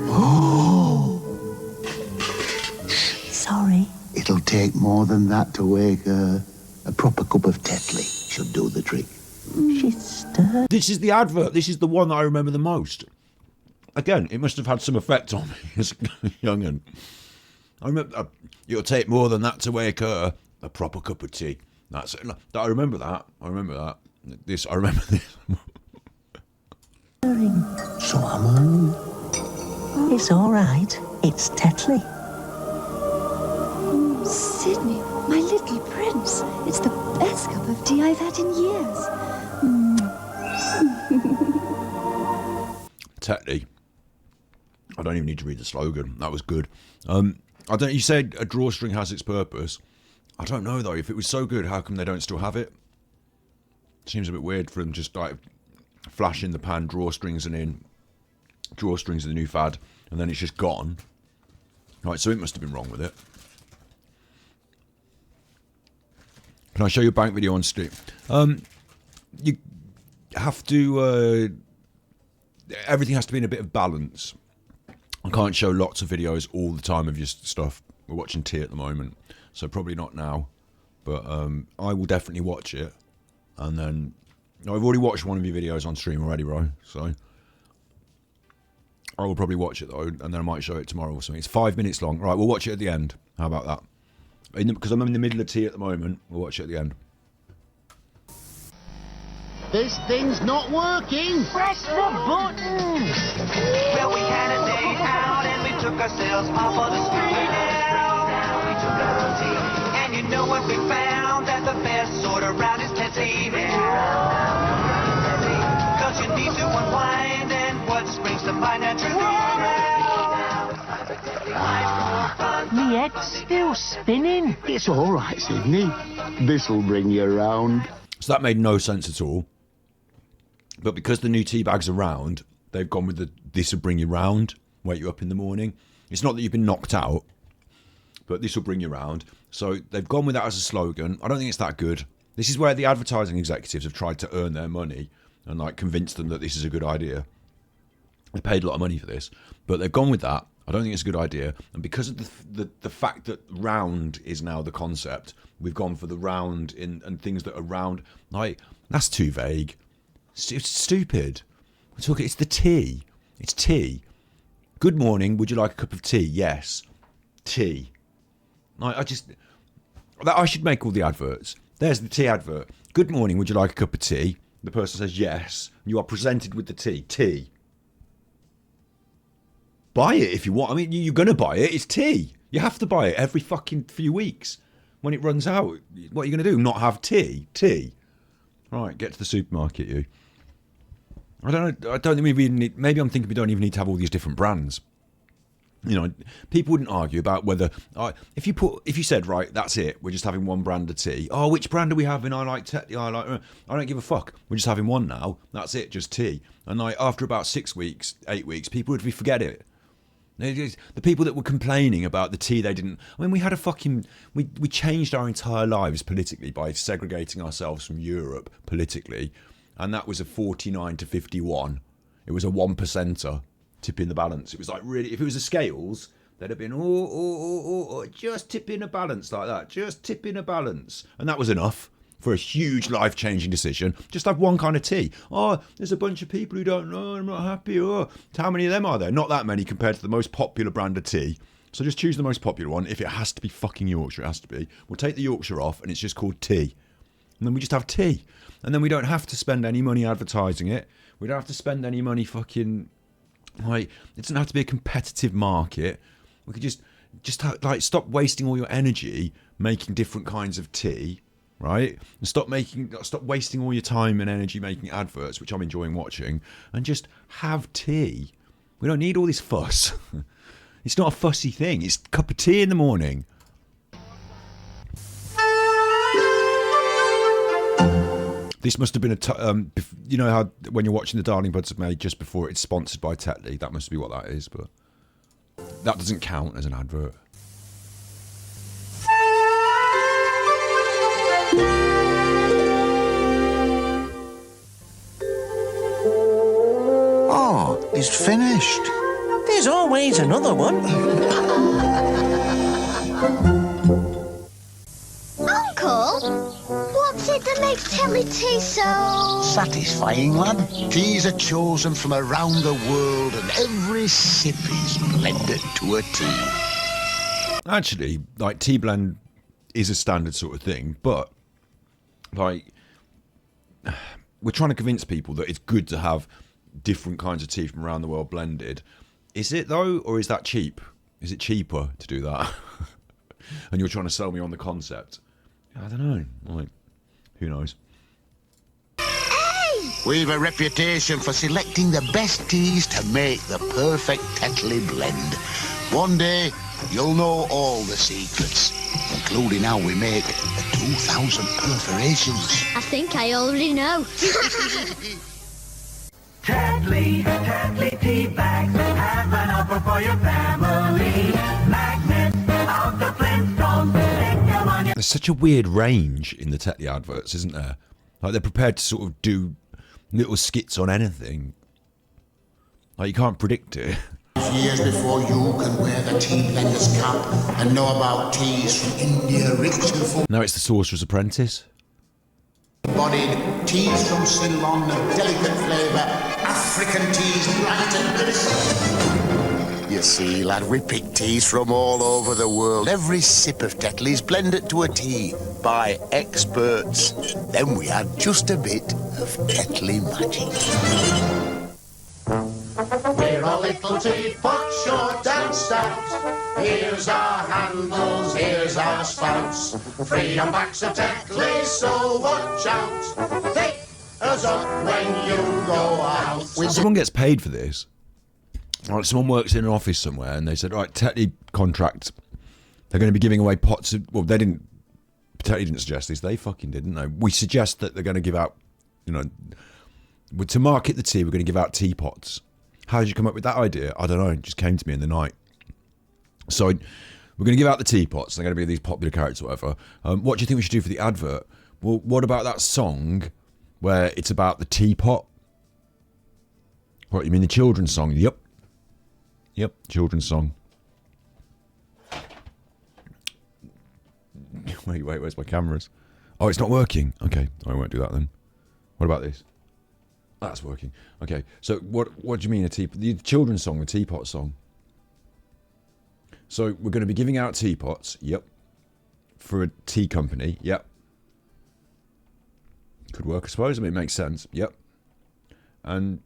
Oh. Sorry. It'll take more than that to wake her. A proper cup of Tetley should do the trick. She's stirred. This is the advert. This is the one that I remember the most. Again, it must have had some effect on me as a young'un. I remember, it'll take more than that to wake her. A proper cup of tea. That's it. I remember that. I remember that. I remember this. So am I. It's all right. It's Tetley. Sydney, my little prince. It's the best cup of tea I've had in years. Tetley. I don't even need to read the slogan. That was good. You said a drawstring has its purpose. I don't know though. If it was so good, how come they don't still have it? Seems a bit weird for them just like flash in the pan, drawstrings and in. Drawstrings are the new fad, and then it's just gone. Right, so it must have been wrong with it. Can I show you a bank video on Steam? You have to... everything has to be in a bit of balance. I can't show lots of videos all the time of your stuff. We're watching tea at the moment, so probably not now. But I will definitely watch it. And then... I've already watched one of your videos on stream already, bro. So... I will probably watch it, though, and then I might show it tomorrow or something. It's 5 minutes long. Right, we'll watch it at the end. How about that? Because I'm in the middle of tea at the moment. We'll watch it at the end. This thing's not working. Press the button. Well, we had a day out and we took ourselves off of the street. Now we took our tea. And you know what we found? That the best sort of round is Tetley. Cause you need to unwind and what springs to mind naturally. Me head's still spinning. It's all right, Sydney. This'll bring you round. So that made no sense at all. But because the new tea bag's around, they've gone with the "this will bring you round, wake you up in the morning." It's not that you've been knocked out, but this will bring you round. So they've gone with that as a slogan. I don't think it's that good. This is where the advertising executives have tried to earn their money and like convince them that this is a good idea. They paid a lot of money for this, but they've gone with that. I don't think it's a good idea. And because of the fact that round is now the concept, we've gone for the round and things that are round. Like, that's too vague. It's stupid. We're talking, it's the tea. It's tea. Good morning, would you like a cup of tea? Yes. Tea. Like, I should make all the adverts. There's the tea advert. Good morning, would you like a cup of tea? The person says yes. You are presented with the tea. Tea. Buy it if you want. I mean, you're going to buy it. It's tea. You have to buy it every fucking few weeks. When it runs out, what are you going to do? Not have tea? Tea. Right, get to the supermarket, you. I don't know. I don't think we even need... Maybe I'm thinking we don't even need to have all these different brands. You know, people wouldn't argue about whether... if you said, right, that's it. We're just having one brand of tea. Oh, which brand are we having? I don't give a fuck. We're just having one now. That's it, just tea. And like after about 6 weeks, 8 weeks, people would forget it. The people that were complaining about the tea they didn't... I mean, we had a fucking... We changed our entire lives politically by segregating ourselves from Europe politically. And that was a 49 to 51. It was a 1%er tipping the balance. It was like really... If it was a scales, they'd have been, just tipping a balance like that. Just tipping a balance. And that was enough for a huge life-changing decision. Just have one kind of tea. Oh, there's a bunch of people who don't know, I'm not happy. Oh, how many of them are there? Not that many compared to the most popular brand of tea. So just choose the most popular one. If it has to be fucking Yorkshire, it has to be. We'll take the Yorkshire off and it's just called tea. And then we just have tea. And then we don't have to spend any money advertising it. We don't have to spend any money fucking... Like, it doesn't have to be a competitive market. We could just stop wasting all your energy making different kinds of tea. Right? And stop wasting all your time and energy making adverts, which I'm enjoying watching, and just have tea. We don't need all this fuss. It's not a fussy thing. It's a cup of tea in the morning. This must have been you know how when you're watching the Darling Buds Have Made just before it's sponsored by Tetley, that must be what that is, but that doesn't count as an advert. Oh, it's finished. There's always another one. Uncle, what's it that makes Tetley tea so... Satisfying, lad. Teas are chosen from around the world and every sip is blended to a tea. Actually, like, tea blend is a standard sort of thing, but, like, we're trying to convince people that it's good to have different kinds of tea from around the world blended. Is it, though, or is that cheap? Is it cheaper to do that? And you're trying to sell me on the concept? I don't know. Like, who knows? We've a reputation for selecting the best teas to make the perfect Tetley blend. One day, you'll know all the secrets, including how we make the 2,000 perforations. I think I already know. Tetley tea bags, have an offer for your family. Magnet out the Flintstones, take them on your... There's such a weird range in the Tetley adverts, isn't there? Like, they're prepared to sort of do little skits on anything. Like, you can't predict it. Years before you can wear the tea blender's cap and know about teas from India rich and full. Now it's the Sorcerer's Apprentice. Bodied teas from Ceylon of delicate flavour, African teas bright and bliss. You see, lad, we pick teas from all over the world. Every sip of Tetley's blended to a tea by experts. Then we add just a bit of Tetley magic. We're a little teapot, short and stout. Here's our handles, here's our spouts. Free on backs of Tetley, so watch out. Take us up when you go out. Someone gets paid for this. Like, someone works in an office somewhere and they said, right, Tetley contract. They're going to be giving away pots of... Well, they didn't... Tetley didn't suggest this. They fucking didn't know. We suggest that they're going to give out, you know... To market the tea, we're going to give out teapots. How did you come up with that idea? I don't know. It just came to me in the night. So we're going to give out the teapots. They're going to be these popular characters or whatever. What do you think we should do for the advert? Well, what about that song where it's about the teapot? What, you mean the children's song? Yep, children's song. Wait, where's my cameras? Oh, it's not working. Okay, I won't do that then. What about this? That's working. Okay, so what do you mean a teapot? The children's song, the teapot song. So we're going to be giving out teapots, yep, for a tea company, yep. Could work, I suppose. I mean, it makes sense, yep. And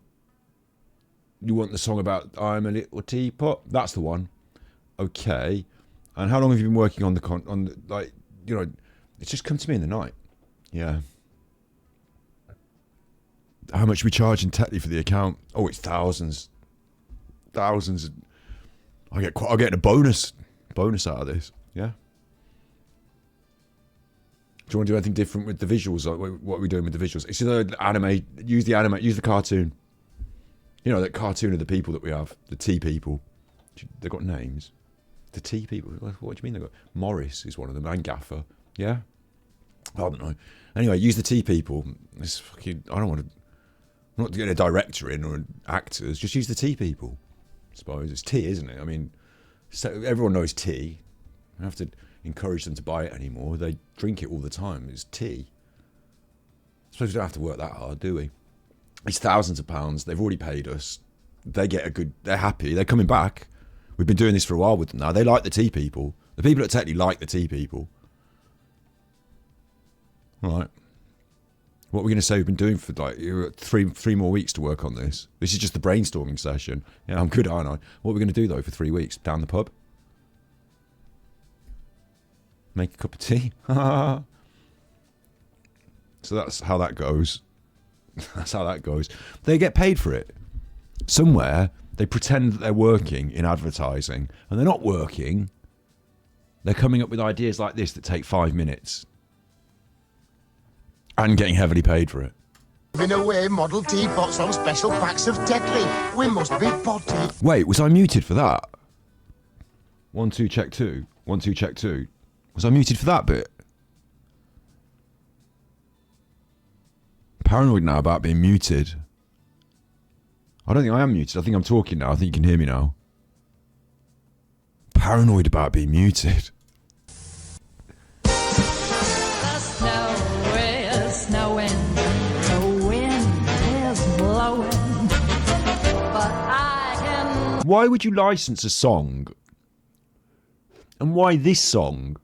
you want the song about I'm a little teapot? That's the one. Okay. And how long have you been working on the like, you know, it's just come to me in the night. Yeah. How much are we charging Tetley for the account? Oh, it's thousands. Thousands. I'll get a bonus out of this. Yeah. Do you want to do anything different with the visuals? What are we doing with the visuals? It's either anime. Use the cartoon. You know, that cartoon of the people that we have, the tea people. They've got names. The tea people. What do you mean they've got? Morris is one of them, and Gaffer. Yeah. I don't know. Anyway, use the tea people. It's fucking. I don't want to. I'm not getting a director in or actors. Just use the tea people. I suppose it's tea, isn't it? I mean, everyone knows tea. You don't have to encourage them to buy it anymore. They drink it all the time. It's tea. I suppose we don't have to work that hard, do we? It's thousands of pounds. They've already paid us. They get a good. They're happy. They're coming back. We've been doing this for a while with them now. They like the tea people. The people at Tetley like the tea people. All right. What are we going to say we've been doing for like three more weeks to work on this? This is just the brainstorming session. Yeah, I'm good, aren't I? What are we going to do though for 3 weeks? Down the pub? Make a cup of tea? So that's how that goes. That's how that goes. They get paid for it. Somewhere, they pretend that they're working in advertising, and they're not working. They're coming up with ideas like this that take 5 minutes. And getting heavily paid for it. Giving away model teapots on special packs of Tetley. We must be potty. Wait, was I muted for that? 1 2 check 2. 1 2 check 2. Was I muted for that bit? Paranoid now about being muted. I don't think I am muted. I think I'm talking now. I think you can hear me now. Paranoid about being muted. Why would you license a song? And why this song?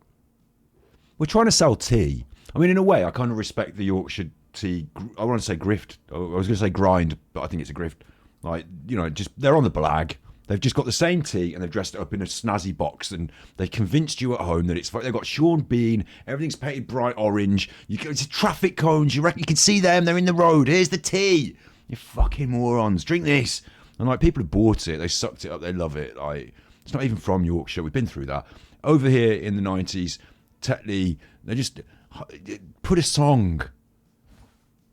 We're trying to sell tea. I mean, in a way, I kind of respect the Yorkshire tea. I want to say grift. I was going to say grind, but I think it's a grift. Like, you know, just they're on the blag. They've just got the same tea and they've dressed it up in a snazzy box and they've convinced you at home that it's. They've got Sean Bean. Everything's painted bright orange. It's traffic cones. You reckon you can see them? They're in the road. Here's the tea. You fucking morons. Drink this. And like people have bought it, they sucked it up, they love it. Like it's not even from Yorkshire. We've been through that. Over here in the 90s, Tetley, they just put a song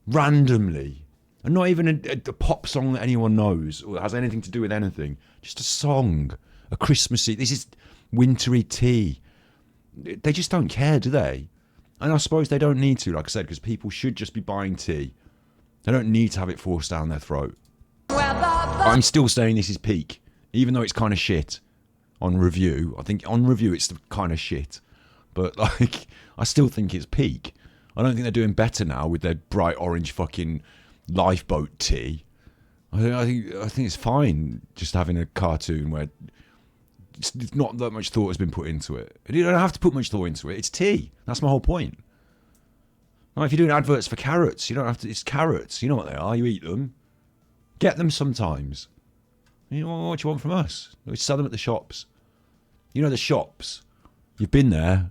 randomly, and not even a pop song that anyone knows or has anything to do with anything. Just a song, a Christmassy. This is wintry tea. They just don't care, do they? And I suppose they don't need to, like I said, because people should just be buying tea. They don't need to have it forced down their throat. I'm still saying this is peak, even though it's kind of shit on review. I think on review it's kind of shit, but like I still think it's peak. I don't think they're doing better now with their bright orange fucking lifeboat tea. I think it's fine just having a cartoon where it's not that much thought has been put into it. You don't have to put much thought into it. It's tea. That's my whole point. Like if you're doing adverts for carrots, you don't have to. It's carrots. You know what they are. You eat them. Get them sometimes. You know, what do you want from us? We sell them at the shops. You know the shops. You've been there.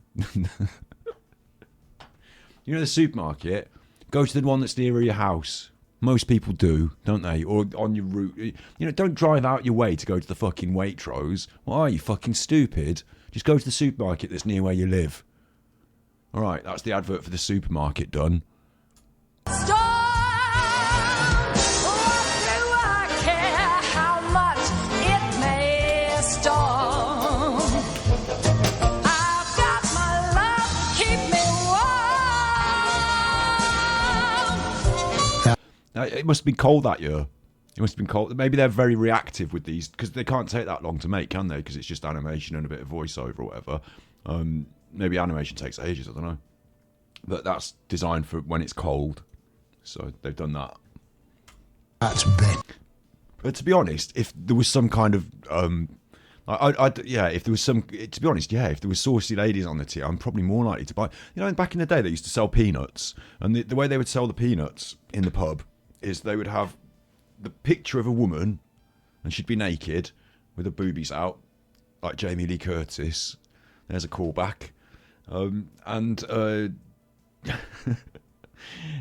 You know the supermarket. Go to the one that's nearer your house. Most people do, don't they? Or on your route. You know, don't drive out your way to go to the fucking Waitrose. Why are you fucking stupid? Just go to the supermarket that's near where you live. All right, that's the advert for the supermarket done. Stop! it must have been cold that year. It must have been cold. Maybe they're very reactive with these because they can't take that long to make, can they? Because it's just animation and a bit of voiceover or whatever. Maybe animation takes ages. I don't know. But that's designed for when it's cold, so they've done that. That's bad. But to be honest, if there was some kind of if there was some, to be honest, if there was saucy ladies on the tea, I'm probably more likely to buy. You know, back in the day, they used to sell peanuts, and the way they would sell the peanuts in the pub is they would have the picture of a woman, and she'd be naked with her boobies out, like Jamie Lee Curtis. There's a callback, and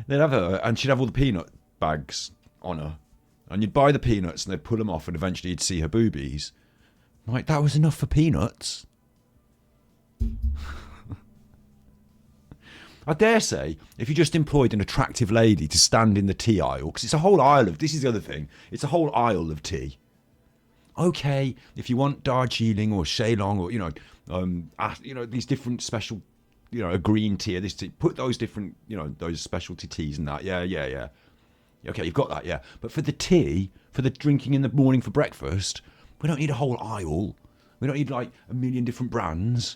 they'd have her, and she'd have all the peanut bags on her, and you'd buy the peanuts, and they'd pull them off, and eventually you'd see her boobies. Like, that was enough for peanuts. I dare say, if you just employed an attractive lady to stand in the tea aisle, because it's a whole aisle of, this is the other thing, it's a whole aisle of tea. Okay, if you want Darjeeling or Ceylon or, these different special, a green tea or this tea, put those different, those specialty teas and that, yeah. Okay, you've got that, yeah. But for the tea, for the drinking in the morning for breakfast, we don't need a whole aisle. We don't need like a million different brands.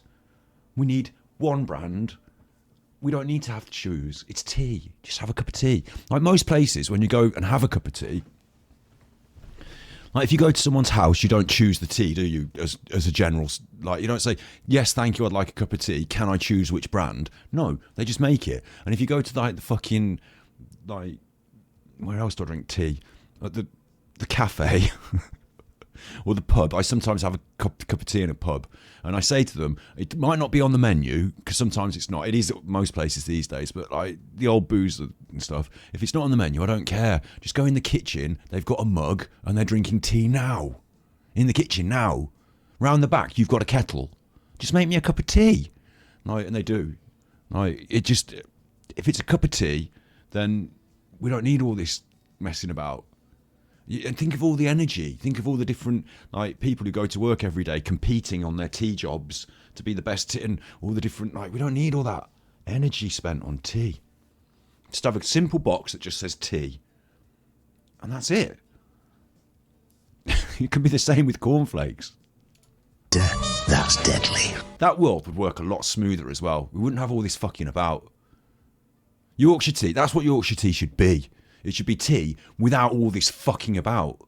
We need one brand. We don't need to have to choose. It's tea. Just have a cup of tea. Like most places, when you go and have a cup of tea, like if you go to someone's house, you don't choose the tea, do you? As a general, like you don't say, yes, thank you, I'd like a cup of tea. Can I choose which brand? No, they just make it. And if you go to like the fucking, like, where else do I drink tea? At the cafe. Or the pub. I sometimes have a cup of tea in a pub, and I say to them, it might not be on the menu because sometimes it's not. It is at most places these days, but like the old booze and stuff, if it's not on the menu, I don't care. Just go in the kitchen. They've got a mug and they're drinking tea now. In the kitchen now. Round the back, you've got a kettle. Just make me a cup of tea. Like, and they do. Like, it just, if it's a cup of tea, then we don't need all this messing about. And think of all the energy. Think of all the different like people who go to work every day competing on their tea jobs to be the best tea, and all the different we don't need all that energy spent on tea. Just have a simple box that just says tea, and that's it. It could be the same with cornflakes. That's deadly. That world would work a lot smoother as well. We wouldn't have all this fucking about. Yorkshire tea. That's what Yorkshire tea should be. It should be tea without all this fucking about.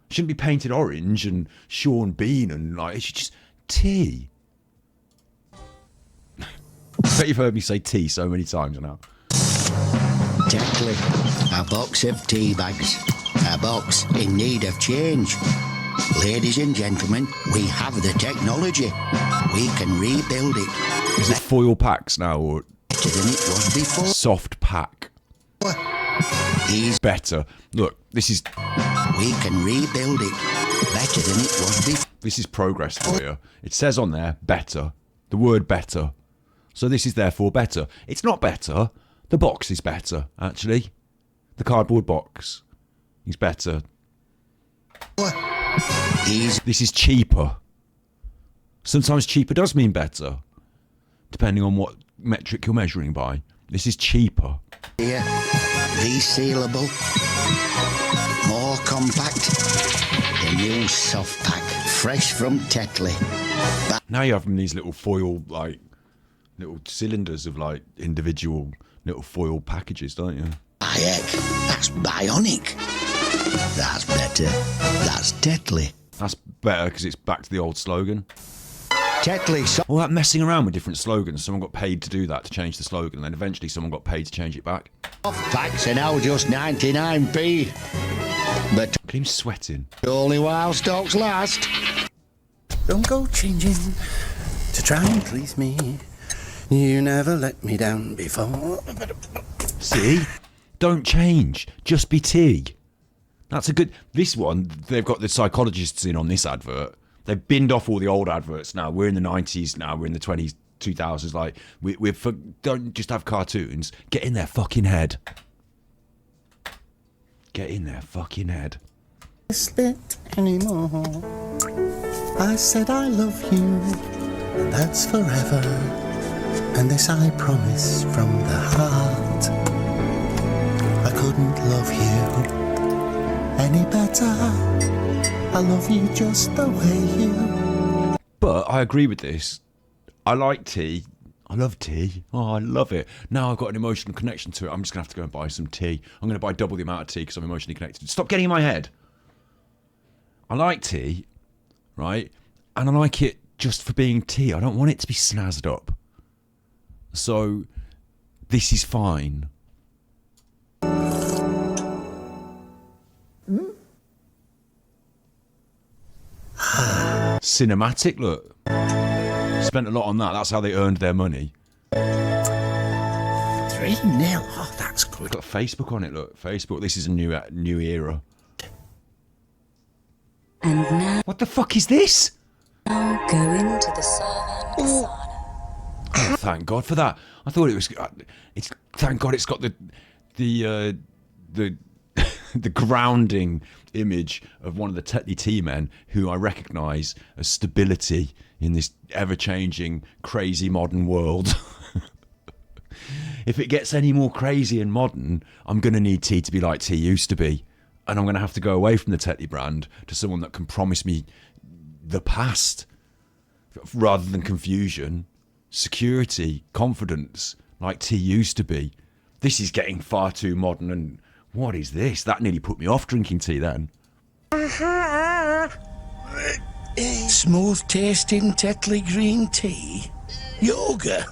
It shouldn't be painted orange and Sean Bean and it should just tea. I bet you've heard me say tea so many times now. Tetley, a box of tea bags. A box in need of change. Ladies and gentlemen, we have the technology. We can rebuild it. Is it foil packs now or better than it was before? Soft pack. He's better. Look, this is. We can rebuild it better than it was before. This is progress for you. It says on there, better. The word better. So this is therefore better. It's not better. The box is better, actually. The cardboard box is better. This is cheaper. Sometimes cheaper does mean better, depending on what metric you're measuring by. This is cheaper. Yeah, resealable, more compact. The new soft pack, fresh from Tetley. Now you have these little foil, little cylinders of individual little foil packages, don't you? Heck, that's bionic. That's better. That's Tetley. That's better because it's back to the old slogan. Tetley. All that messing around with different slogans. Someone got paid to do that, to change the slogan, and then eventually someone got paid to change it back. Soft packs are now just 99p. But look at him sweating. Only while stocks last. Don't go changing to try and please me. You never let me down before. See? Don't change. Just be tea. That's a good... This one, they've got the psychologists in on this advert. They've binned off all the old adverts now. We're in the 90s now. We're in the 20s, 2000s. Don't just have cartoons. Get in their fucking head. Get in their fucking head. Spit anymore. I said I love you, and that's forever. And this I promise from the heart. I couldn't love you any better. I love you just the way you. But I agree with this. I like tea. I love tea. Oh, I love it. Now I've got an emotional connection to it. I'm just going to have to go and buy some tea. I'm going to buy double the amount of tea because I'm emotionally connected. Stop getting in my head. I like tea, right? And I like it just for being tea. I don't want it to be snazzed up. So this is fine. Cinematic, look. Spent a lot on that. That's how they earned their money. 3-0. Oh, that's good. Got Facebook on it, look. Facebook. This is a new era. And now... What the fuck is this? Now go into the Savannah sauna. Oh, thank God for that. I thought it was... It's thank God it's got the the grounding image of one of the Tetley Tea men who I recognise as stability in this ever-changing, crazy modern world. If it gets any more crazy and modern, I'm going to need tea to be like tea used to be. And I'm going to have to go away from the Tetley brand to someone that can promise me the past rather than confusion, security, confidence, like tea used to be. This is getting far too modern, and what is this? That nearly put me off drinking tea then. Smooth tasting Tetley green tea. Yoga.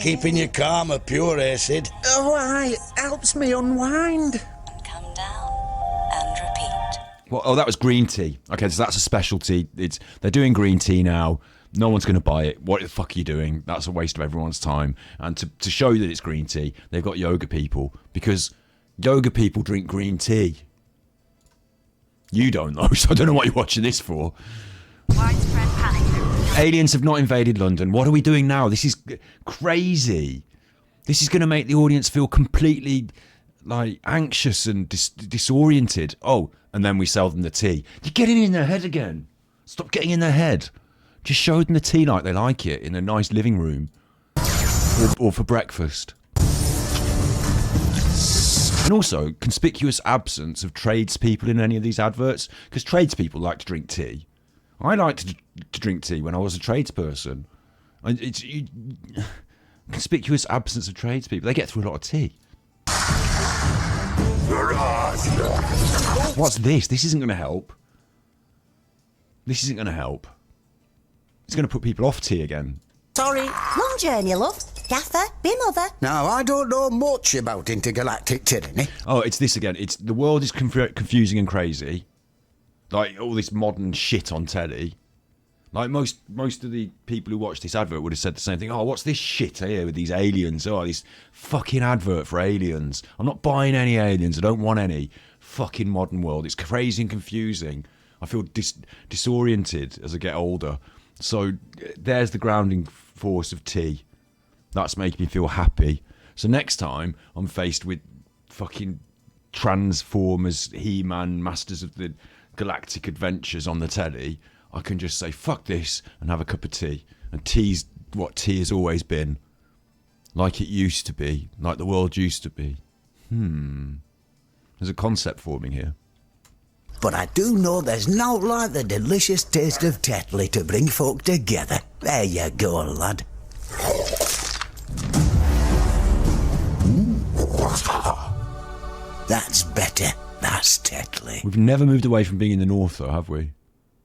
Keeping you calm, a pure acid. Oh, aye, helps me unwind. Come down and repeat. Well, oh, that was green tea. Okay, so that's a specialty. They're doing green tea now. No one's going to buy it. What the fuck are you doing? That's a waste of everyone's time. And to show you that it's green tea, they've got yoga people, because yoga people drink green tea. You don't though, so I don't know what you're watching this for. Widespread panic. Aliens have not invaded London. What are we doing now? This is crazy. This is going to make the audience feel completely like anxious and disoriented. Oh, and then we sell them the tea. You're getting in their head again. Stop getting in their head. Just show them the tea like they like it in a nice living room or for breakfast. And also, conspicuous absence of tradespeople in any of these adverts, because tradespeople like to drink tea. I liked to drink tea when I was a tradesperson. Conspicuous absence of tradespeople. They get through a lot of tea. What's this? This isn't going to help. This isn't going to help. It's going to put people off tea again. Sorry. Long journey, love. Gaffer, be mother. Now, I don't know much about intergalactic tyranny. Oh, it's this again. It's the world is confusing and crazy. Like all this modern shit on telly. Like most of the people who watched this advert would have said the same thing. Oh, what's this shit here with these aliens? Oh, this fucking advert for aliens. I'm not buying any aliens. I don't want any. Fucking modern world. It's crazy and confusing. I feel disoriented as I get older. So there's the grounding force of tea. That's making me feel happy. So next time I'm faced with fucking Transformers, He-Man, Masters of the Galactic Adventures on the telly, I can just say fuck this and have a cup of tea. And tea's what tea has always been, like it used to be, like the world used to be. There's a concept forming here. But I do know there's not like the delicious taste of Tetley to bring folk together. There you go, lad. That's better. That's Tetley. We've never moved away from being in the north, though, have we?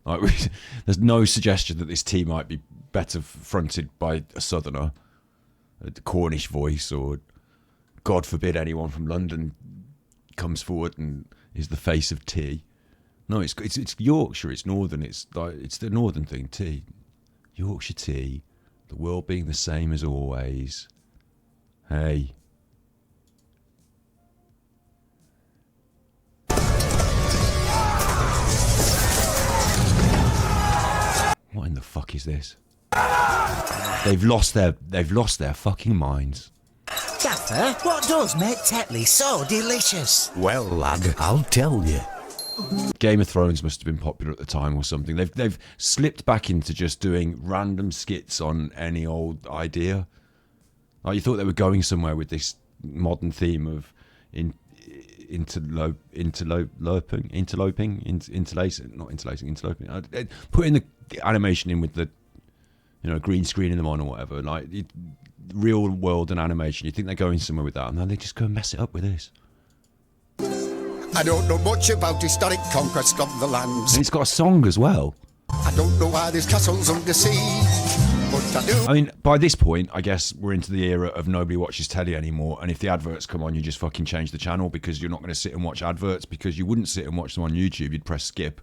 Like, there's no suggestion that this tea might be better fronted by a southerner, a Cornish voice, or God forbid anyone from London comes forward and is the face of tea. No, it's Yorkshire. It's northern. It's the northern thing. Tea, Yorkshire tea. The world being the same as always. Hey. What in the fuck is this? They've lost their fucking minds. Gaffer, what does make Tetley so delicious? Well, lad, I'll tell you. Game of Thrones must have been popular at the time or something. They've slipped back into just doing random skits on any old idea. Like you thought they were going somewhere with this modern theme of putting the animation in with the, green screening them on or whatever, like real world and animation. You think they're going somewhere with that, and then they just go and mess it up with this. I don't know much about historic conquest of the lands. And it's got a song as well. I don't know why there's castles under sea, but I do. I mean, by this point, I guess we're into the era of nobody watches telly anymore, and if the adverts come on, you just fucking change the channel, because you're not going to sit and watch adverts, because you wouldn't sit and watch them on YouTube. You'd press skip.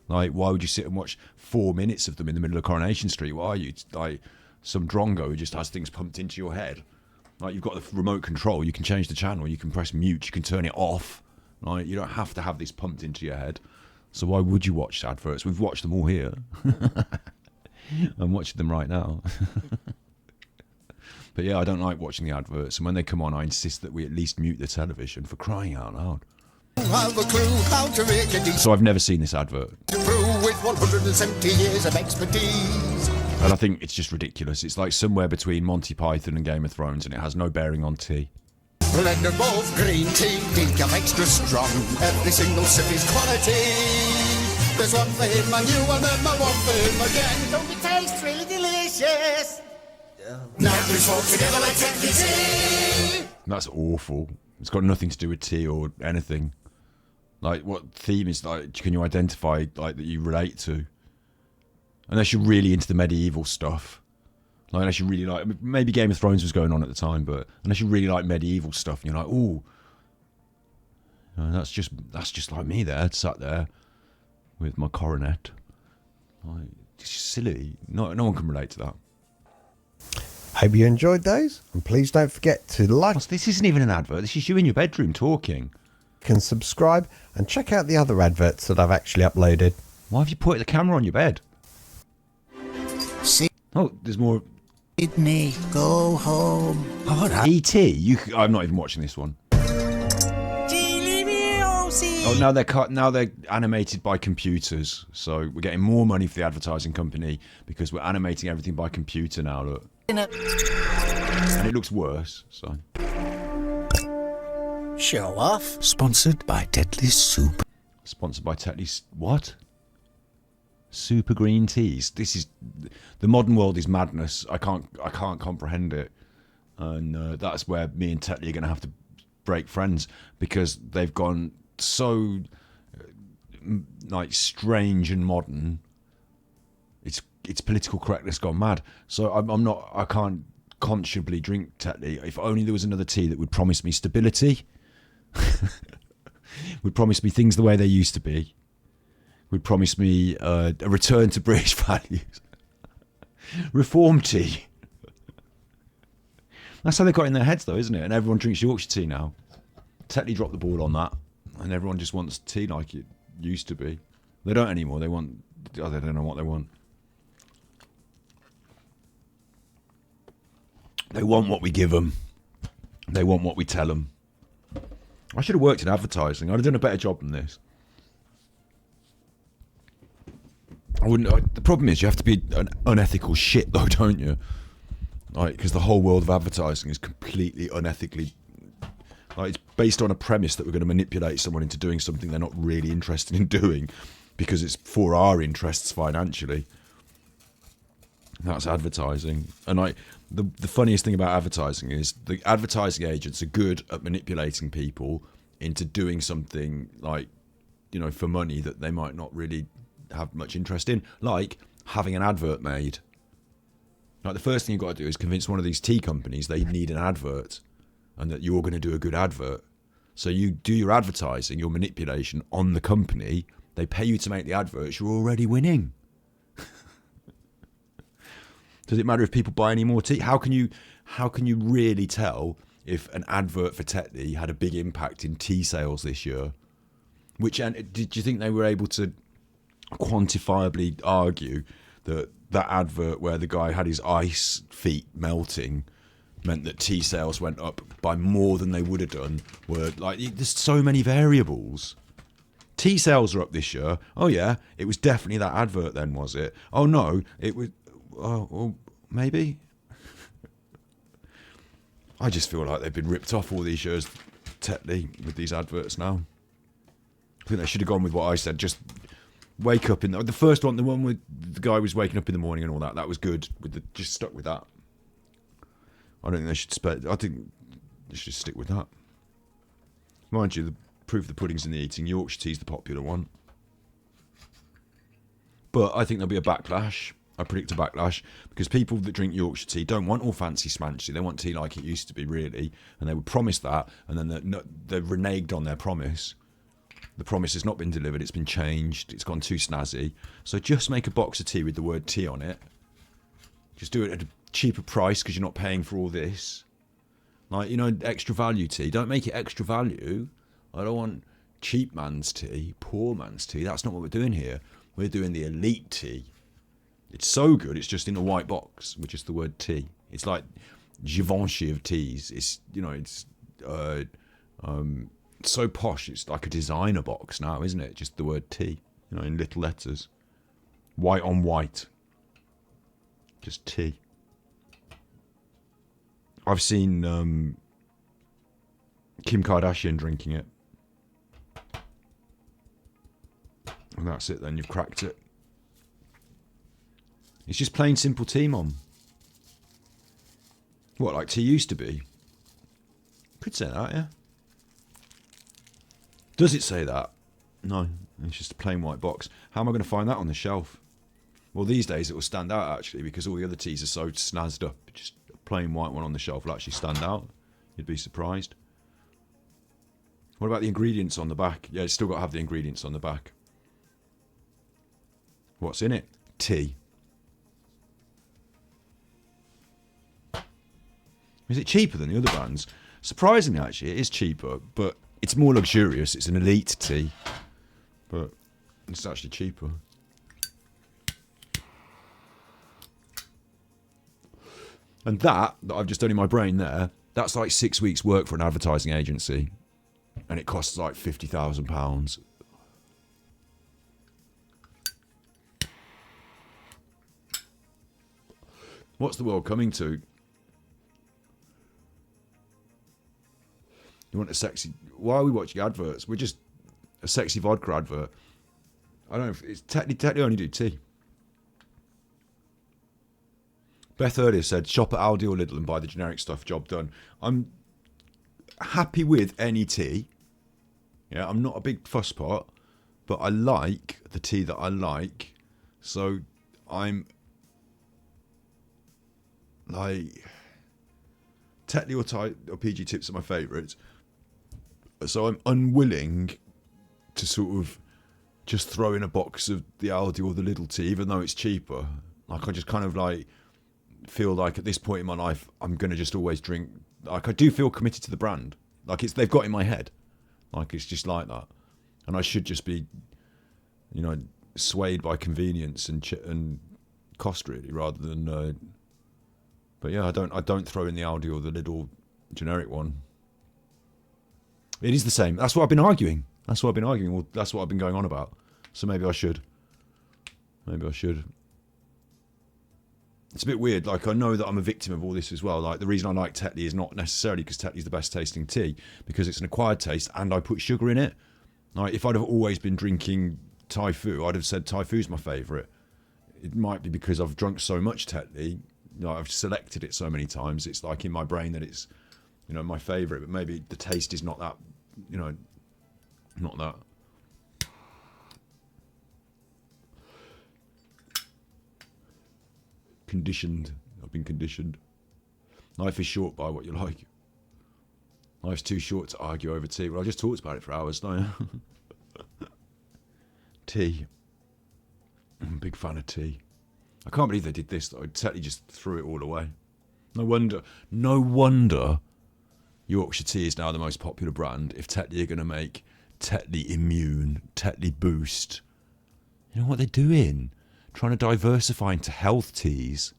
Like, why would you sit and watch 4 minutes of them in the middle of Coronation Street? Why are you? It's like some drongo who just has things pumped into your head. Like, you've got the remote control. You can change the channel. You can press mute. You can turn it off. Like, you don't have to have this pumped into your head. So why would you watch adverts? We've watched them all here. I'm watching them right now. But yeah, I don't like watching the adverts. And when they come on, I insist that we at least mute the television, for crying out loud. Have a clue how to make a decent So I've never seen this advert. brew with 170 years of expertise. And I think it's just ridiculous. It's like somewhere between Monty Python and Game of Thrones, and it has no bearing on tea. Blend of both green tea, decaf extra strong. Every single sip is quality. There's one for him and you and then one for him again. Don't it taste really delicious? Now we smoke together like tea. That's awful. It's got nothing to do with tea or anything. Like, what theme is, like, can you identify, like, that you relate to? Unless you're really into the medieval stuff. Like, unless you really like, maybe Game of Thrones was going on at the time, but unless you really like medieval stuff, and you're like, ooh, that's just like me there, sat there with my coronet. Like, it's silly. No one can relate to that. Hope you enjoyed those, and please don't forget to like. This isn't even an advert. This is you in your bedroom talking. Can subscribe and check out the other adverts that I've actually uploaded. Why have you put the camera on your bed? See. Oh, there's more. Sydney, go home. All right. E.T. I'm not even watching this one. Oh, now they're animated by computers, so we're getting more money for the advertising company because we're animating everything by computer now. Look, and it looks worse. So, show off. Sponsored by Tetley's Soup. Sponsored by Tetley's what? Super green teas. This is the modern world is madness. I can't comprehend it, and that's where me and Tetley are going to have to break friends, because they've gone so like strange and modern. It's political correctness gone mad. So I can't consciously drink Tetley. If only there was another tea that would promise me stability, would promise me things the way they used to be, would promise me a return to British values. Reform tea. That's how they got in their heads, though, isn't it? And everyone drinks Yorkshire tea now. Tetley dropped the ball on that, and everyone just wants tea like it used to be. They don't anymore. They want. They don't know what they want. They want what we give them. They want what we tell them. I should have worked in advertising. I'd have done a better job than this. I wouldn't. The problem is you have to be an unethical shit, though, don't you? Like, because the whole world of advertising is completely unethically. Like, it's based on a premise that we're going to manipulate someone into doing something they're not really interested in doing, because it's for our interests financially. That's advertising. And the funniest thing about advertising is the advertising agents are good at manipulating people into doing something, like, for money that they might not really have much interest in, like having an advert made. Like, the first thing you've got to do is convince one of these tea companies they need an advert, and that you're going to do a good advert. So you do your advertising, your manipulation on the company. They pay you to make the adverts. You're already winning. Does it matter if people buy any more tea? How can you really tell if an advert for Tetley had a big impact in tea sales this year? Did you think they were able to quantifiably argue that advert where the guy had his ice feet melting meant that tea sales went up by more than they would have done? Were like, there's so many variables. Tea sales are up this year. Oh yeah, it was definitely that advert then, was it? Oh no, it was. Oh, maybe. I just feel like they've been ripped off all these years. Tetley with these adverts now. I think they should have gone with what I said. Just wake up in the first one, the one with the guy was waking up in the morning and all that. That was good. Just stuck with that. I don't think they should I think they should stick with that. Mind you, the proof of the pudding's in the eating. Yorkshire tea's the popular one. But I think there'll be a backlash. I predict a backlash because people that drink Yorkshire tea don't want all fancy smanchy. They want tea like it used to be, really. And they would promise that, and then they're reneged on their promise. The promise has not been delivered. It's been changed. It's gone too snazzy. So just make a box of tea with the word tea on it. Just do it at a cheaper price because you're not paying for all this. Like, you know, extra value tea. Don't make it extra value. I don't want cheap man's tea, poor man's tea. That's not what we're doing here. We're doing the elite tea. It's so good, it's just in a white box with just the word tea. It's like Givenchy of teas. It's, you know, it's so posh. It's like a designer box now, isn't it? Just the word tea, you know, in little letters. White on white. Just tea. I've seen Kim Kardashian drinking it. And that's it then, you've cracked it. It's just plain simple tea, Mom. What, like tea used to be? Could say that, yeah. Does it say that? No, it's just a plain white box. How am I going to find that on the shelf? Well, these days it will stand out, actually, because all the other teas are so snazzed up. Just a plain white one on the shelf will actually stand out. You'd be surprised. What about the ingredients on the back? Yeah, it's still got to have the ingredients on the back. What's in it? Tea. Is it cheaper than the other brands? Surprisingly, actually, it is cheaper, but it's more luxurious. It's an elite tea, but it's actually cheaper. And that I've just done in my brain there, that's like 6 weeks' work for an advertising agency, and it costs like £50,000. What's the world coming to? You want a sexy... Why are we watching adverts? We're just a sexy vodka advert. I don't know if it's technically only do tea. Beth earlier said, shop at Aldi or Lidl and buy the generic stuff, job done. I'm happy with any tea. Yeah, I'm not a big fusspot, but I like the tea that I like. So I'm like... Tetley or PG Tips are my favourites. So I'm unwilling to sort of just throw in a box of the Aldi or the Lidl tea, even though it's cheaper. Like, I just kind of like feel like at this point in my life, I'm going to just always drink. Like, I do feel committed to the brand. Like, they've got in my head. Like, it's just like that. And I should just be, you know, swayed by convenience and cost, really, rather than... But yeah, I don't throw in the Aldi or the Lidl generic one. It is the same. That's what I've been arguing. Well, that's what I've been going on about. So maybe I should. It's a bit weird. Like, I know that I'm a victim of all this as well. Like, the reason I like Tetley is not necessarily because Tetley's the best tasting tea, because it's an acquired taste and I put sugar in it. Like, if I'd have always been drinking Thai Fu, I'd have said Thai Fu's my favourite. It might be because I've drunk so much Tetley. You know, I've selected it so many times. It's like in my brain that it's, you know, my favourite. But maybe the taste is not that, you know, not that. Conditioned. I've been conditioned. Life is short by what you like. Life's too short to argue over tea. Well, I just talked about it for hours, don't I? Tea. I'm a big fan of tea. I can't believe they did this, though. Tetley just threw it all away. No wonder Yorkshire tea is now the most popular brand if Tetley are going to make Tetley Immune, Tetley Boost. You know what they're doing? Trying to diversify into health teas.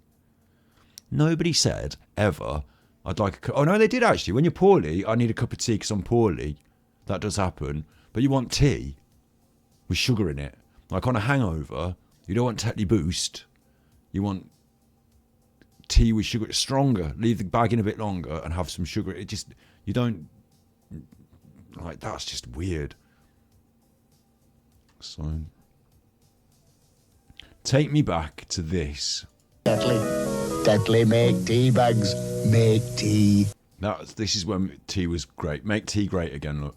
Nobody said, ever, I'd like a... Oh, no, they did, actually. When you're poorly, I need a cup of tea because I'm poorly. That does happen. But you want tea with sugar in it. Like on a hangover, you don't want Tetley Boost. You want tea with sugar. It's stronger. Leave the bag in a bit longer and have some sugar. It just... You don't Like, that's just weird. So, take me back to this. Tetley, make tea bags, make tea. This is when tea was great. Make tea great again, look.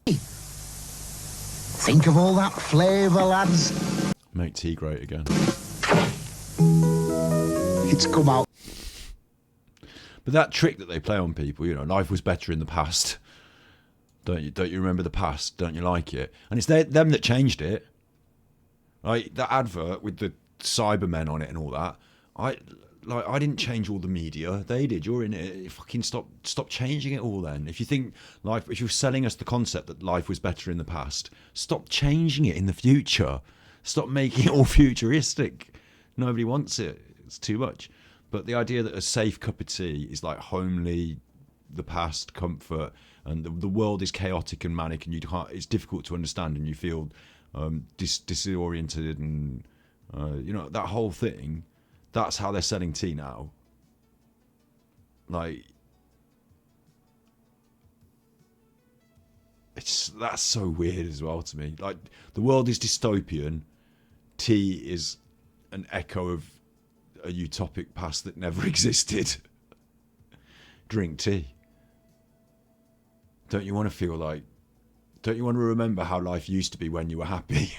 Think of all that flavour, lads. Make tea great again. It's come out. But that trick that they play on people, you know, life was better in the past. Don't you remember the past? Don't you like it? And it's them that changed it. Like that advert with the Cybermen on it and all that. I didn't change all the media. They did. You're in it. Fucking stop changing it all then. If you think life, if you're selling us the concept that life was better in the past, stop changing it in the future. Stop making it all futuristic. Nobody wants it. It's too much. But the idea that a safe cup of tea is like homely, the past, comfort, and the world is chaotic and manic, and it's difficult to understand, and you feel disoriented, and you know, that whole thing. That's how they're selling tea now. Like, that's so weird as well to me. Like, the world is dystopian. Tea is an echo of a utopic past that never existed. Drink tea. Don't you want to feel like? Don't you want to remember how life used to be when you were happy?